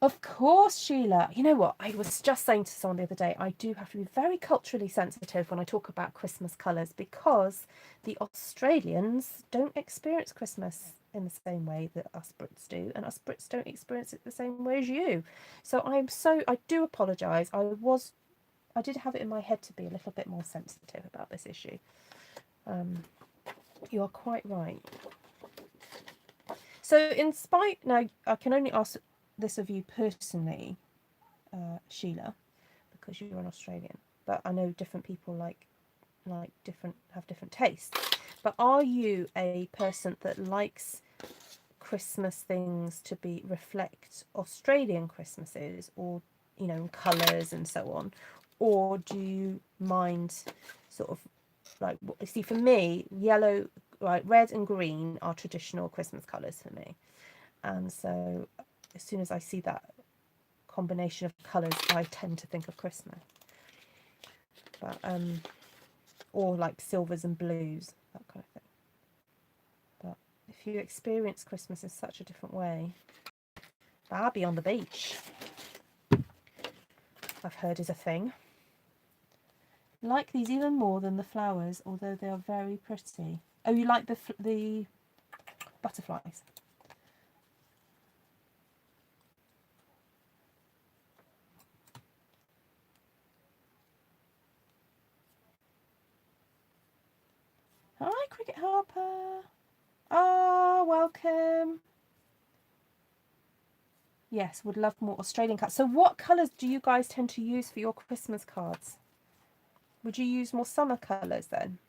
Of course, Sheila. You know what? I was just saying to someone the other day, I do have to be very culturally sensitive when I talk about Christmas colours, because the Australians don't experience Christmas in the same way that us Brits do, and us Brits don't experience it the same way as you. So I do apologise. I did have it in my head to be a little bit more sensitive about this issue. You are quite right. So now I can only ask this of you personally, Sheila, because you're an Australian, but I know different people have different tastes. But are you a person that likes Christmas things to reflect Australian Christmases, or colours and so on, or do you mind sort of like, see, for me, yellow, red and green are traditional Christmas colours for me, and so as soon as I see that combination of colours, I tend to think of Christmas. But or like silvers and blues, that kind of thing. But if you experience Christmas in such a different way, Barbie on the beach, I've heard, is a thing. Like these even more than the flowers, although they are very pretty. Oh, you like the butterflies? Hi, Cricket Harper. Oh, welcome. Yes, would love more Australian cards. So what colours do you guys tend to use for your Christmas cards? Would you use more summer colours then?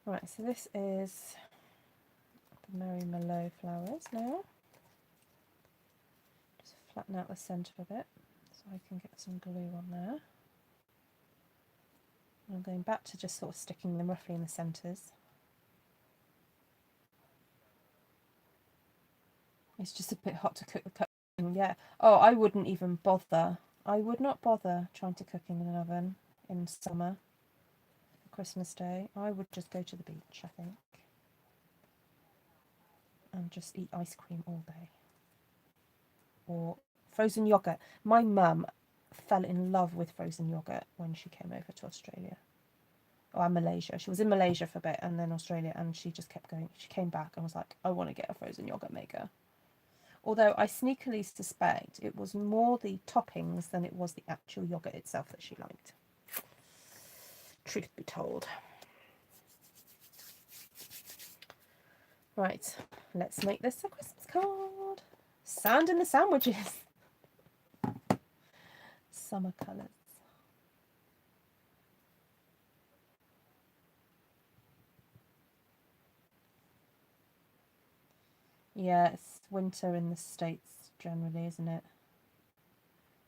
Right, so this is the Mary Mallow flowers now. Just flatten out the centre of it so I can get some glue on there. And I'm going back to just sort of sticking them roughly in the centres. It's just a bit hot to cook the cooking, yeah. Oh, I wouldn't even bother. I would not bother trying to cook in an oven in summer for Christmas Day. I would just go to the beach, I think, and just eat ice cream all day. Or frozen yogurt. My mum fell in love with frozen yogurt when she came over to Australia. Or Malaysia. She was in Malaysia for a bit and then Australia, and she just kept going. She came back and was like, I want to get a frozen yogurt maker. Although I sneakily suspect it was more the toppings than it was the actual yogurt itself that she liked. Truth be told. Right, let's make this a Christmas card. Sand in the sandwiches. Summer colours. Yeah, it's winter in the States generally, isn't it?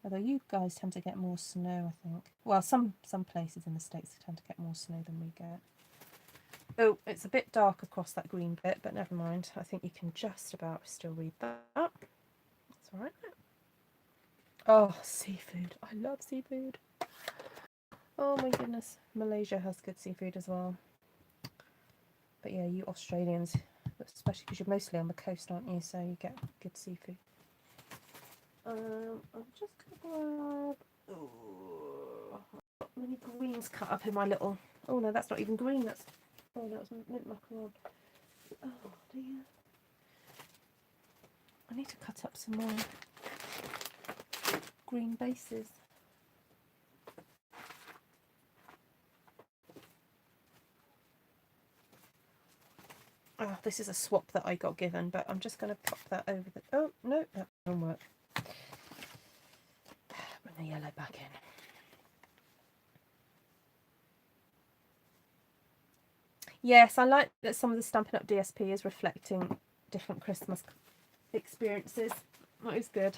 Although you guys tend to get more snow, I think. Well, some places in the States tend to get more snow than we get. Oh, it's a bit dark across that green bit, but never mind. I think you can just about still read that. That's all right. Oh, seafood. I love seafood. Oh my goodness. Malaysia has good seafood as well. But yeah, you Australians, especially because you're mostly on the coast, aren't you? So you get good seafood. I'm just going to grab... Oh, I've got many greens cut up in my little... Oh no, that's not even green. That's... Oh, that was mint macaron. Oh dear. I need to cut up some more green bases. Oh, this is a swap that I got given, but I'm just going to pop that over the... Oh, no, that won't work. Bring the yellow back in. Yes, I like that some of the Stampin' Up! DSP is reflecting different Christmas experiences. That is good.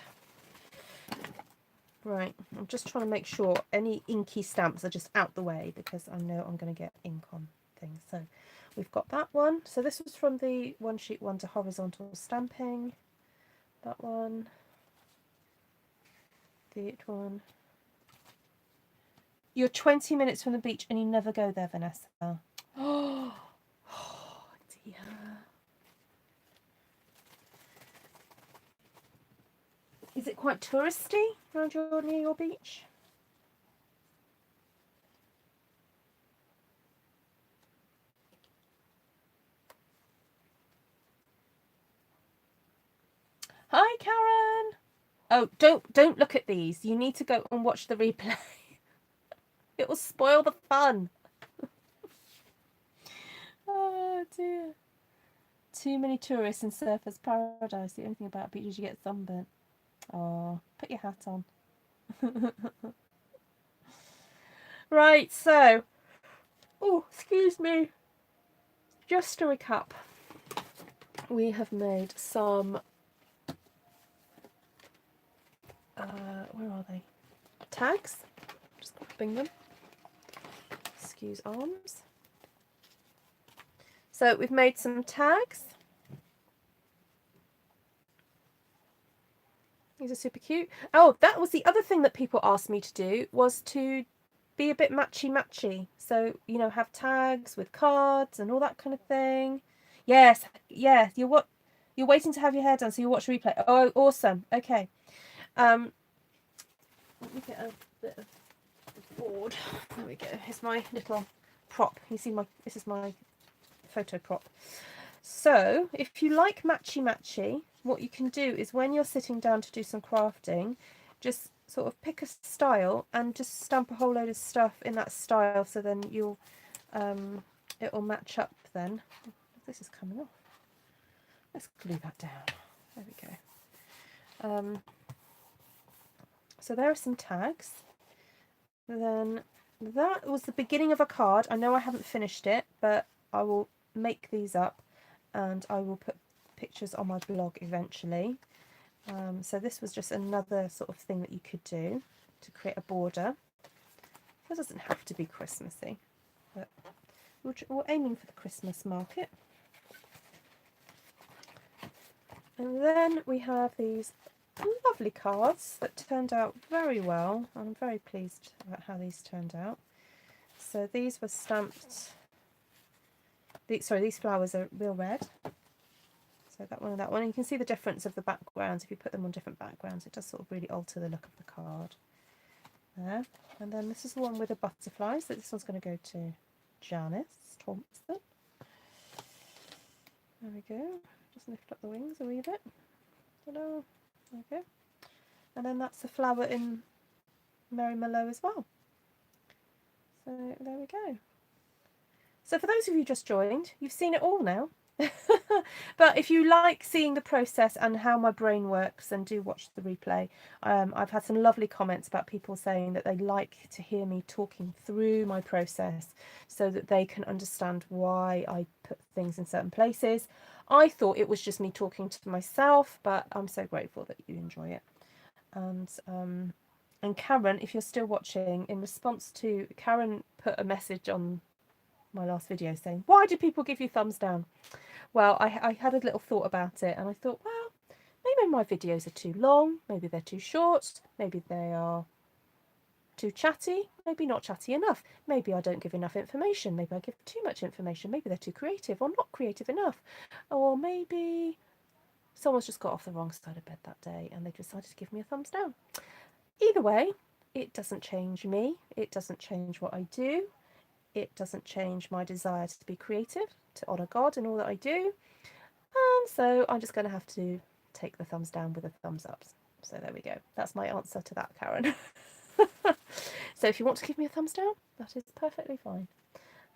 Right, I'm just trying to make sure any inky stamps are just out the way, because I know I'm going to get ink on things. So we've got that one. So this was from the One Sheet Wonder Horizontal Stamping. That one. The one. You're 20 minutes from the beach and you never go there, Vanessa. Oh dear. Is it quite touristy around near your beach? Hi, Karen. Oh, don't look at these. You need to go and watch the replay. It will spoil the fun. Oh dear. Too many tourists in Surfers Paradise. The only thing about beach is you get sunburnt. Oh, put your hat on. Right, so, oh, excuse me. Just to recap, we have made some, where are they? Tags. Just grabbing them. Excuse arms. So we've made some tags. These are super cute. Oh, that was the other thing that people asked me to do, was to be a bit matchy-matchy. So, you know, have tags with cards and all that kind of thing. Yes, yeah, you're waiting to have your hair done, so you watch replay. Oh, awesome. Okay. Let me get a bit of board. There we go. Here's my little prop. You see this is my photo prop. So if you like matchy-matchy, what you can do is when you're sitting down to do some crafting, just sort of pick a style and just stamp a whole load of stuff in that style, so then you'll it'll match up then. This is coming off. Let's glue that down. There we go. So there are some tags. Then that was the beginning of a card. I know I haven't finished it, but I will make these up and I will put pictures on my blog eventually. So this was just another sort of thing that you could do to create a border. It doesn't have to be Christmassy, but we're aiming for the Christmas market. And then we have these lovely cards that turned out very well. I'm very pleased about how these turned out. So these were stamped, these flowers are real red. So that one and that one. And you can see the difference of the backgrounds. If you put them on different backgrounds, it does sort of really alter the look of the card. There. And then this is the one with the butterflies. So this one's going to go to Janice Thompson. There we go. Just lift up the wings a wee bit. Ta-da. There we go. And then that's a flower in Mary Mallow as well. So there we go. So for those of you just joined, you've seen it all now. But if you like seeing the process and how my brain works, then do watch the replay. I've had some lovely comments about people saying that they like to hear me talking through my process so that they can understand why I put things in certain places. I thought it was just me talking to myself, but I'm so grateful that you enjoy it. And Karen, if you're still watching, in response to Karen put a message on my last video saying, why do people give you thumbs down? Well, I had a little thought about it and I thought, well, maybe my videos are too long, maybe they're too short, maybe they are too chatty, maybe not chatty enough, maybe I don't give enough information, maybe I give too much information, maybe they're too creative or not creative enough, or maybe someone's just got off the wrong side of bed that day and they decided to give me a thumbs down. Either way, it doesn't change me, it doesn't change what I do, it doesn't change my desire to be creative, to honour God in all that I do, and so I'm just going to have to take the thumbs down with the thumbs ups. So there we go. That's my answer to that, Karen. So if you want to give me a thumbs down, that is perfectly fine.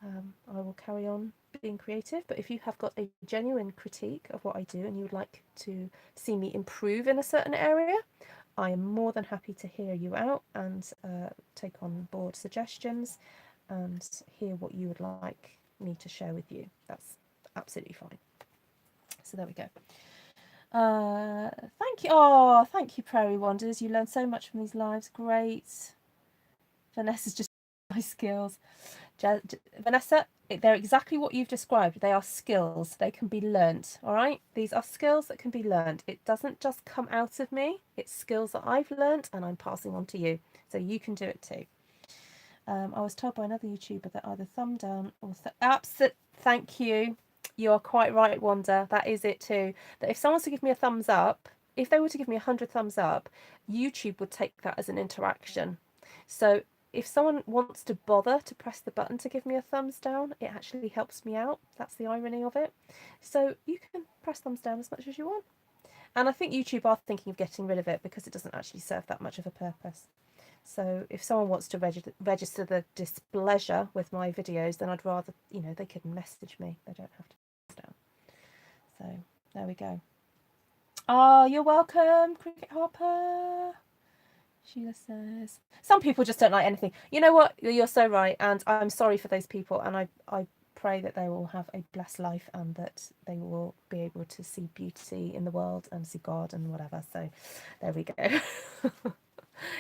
I will carry on being creative, but if you have got a genuine critique of what I do and you would like to see me improve in a certain area, I am more than happy to hear you out and take on board suggestions and hear what you would like me to share with you. That's absolutely fine. So there we go. Thank you. Oh, thank you, Prairie Wanderers. You learn so much from these lives. Great. Vanessa's just my skills. Vanessa, they're exactly what you've described. They are skills. They can be learnt. All right. These are skills that can be learnt. It doesn't just come out of me. It's skills that I've learnt and I'm passing on to you. So you can do it too. I was told by another YouTuber that either thumb down or thank you. You are quite right, Wanda. That is it too. That if someone's to give me a thumbs up, if they were to give me 100 thumbs up, YouTube would take that as an interaction. So if someone wants to bother to press the button to give me a thumbs down, it actually helps me out. That's the irony of it. So you can press thumbs down as much as you want. And I think YouTube are thinking of getting rid of it because it doesn't actually serve that much of a purpose. So if someone wants to register the displeasure with my videos, then I'd rather, you know, they could message me. They don't have to press down. So there we go. Oh, you're welcome, Cricket Harper. Sheila says, some people just don't like anything. You know what? You're so right. And I'm sorry for those people. And I pray that they will have a blessed life and that they will be able to see beauty in the world and see God and whatever. So there we go.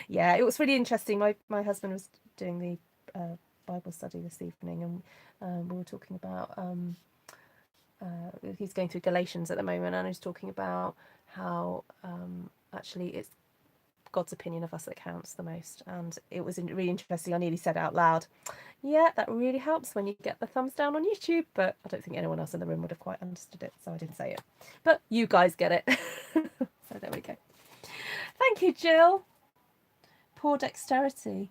Yeah, it was really interesting. My husband was doing the Bible study this evening, and we were talking about he's going through Galatians at the moment, and he's talking about how actually it's God's opinion of us that counts the most. And it was really interesting. I nearly said out loud, yeah, that really helps when you get the thumbs down on YouTube, but I don't think anyone else in the room would have quite understood it, so I didn't say it. But you guys get it. So there we go. Thank you, Jill. Poor dexterity.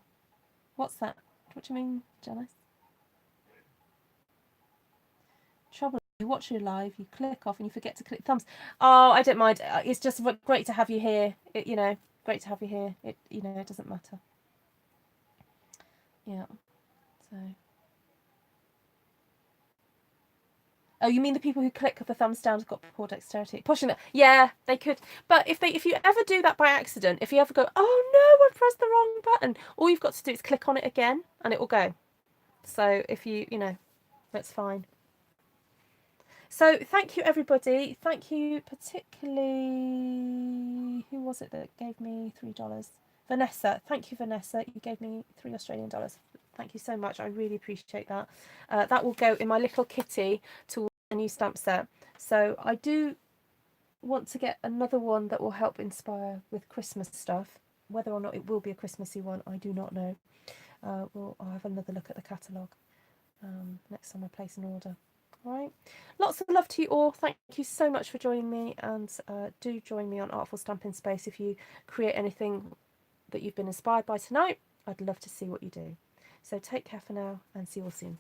What's that? What do you mean, Janice? Trouble, you watch your live, you click off and you forget to click thumbs. Oh, I don't mind. It's just great to have you here. You know, great to have you here. You know, it doesn't matter. Yeah. So. Oh, you mean the people who click the thumbs down have got poor dexterity? Pushing that. Yeah, they could. But if you ever do that by accident, if you ever go, oh no, I pressed the wrong button, all you've got to do is click on it again and it will go. So if you know, that's fine. So thank you, everybody. Thank you particularly, who was it that gave me $3? Vanessa. Thank you, Vanessa. You gave me $3. Thank you so much. I really appreciate that. That will go in my little kitty towards a new stamp set. So I do want to get another one that will help inspire with Christmas stuff. Whether or not it will be a Christmassy one, I do not know. I'll have another look at the catalogue next time I place an order. All right, lots of love to you all. Thank you so much for joining me, and do join me on Artful Stampin' Space if you create anything that you've been inspired by tonight. I'd love to see what you do. So take care for now and see you all soon.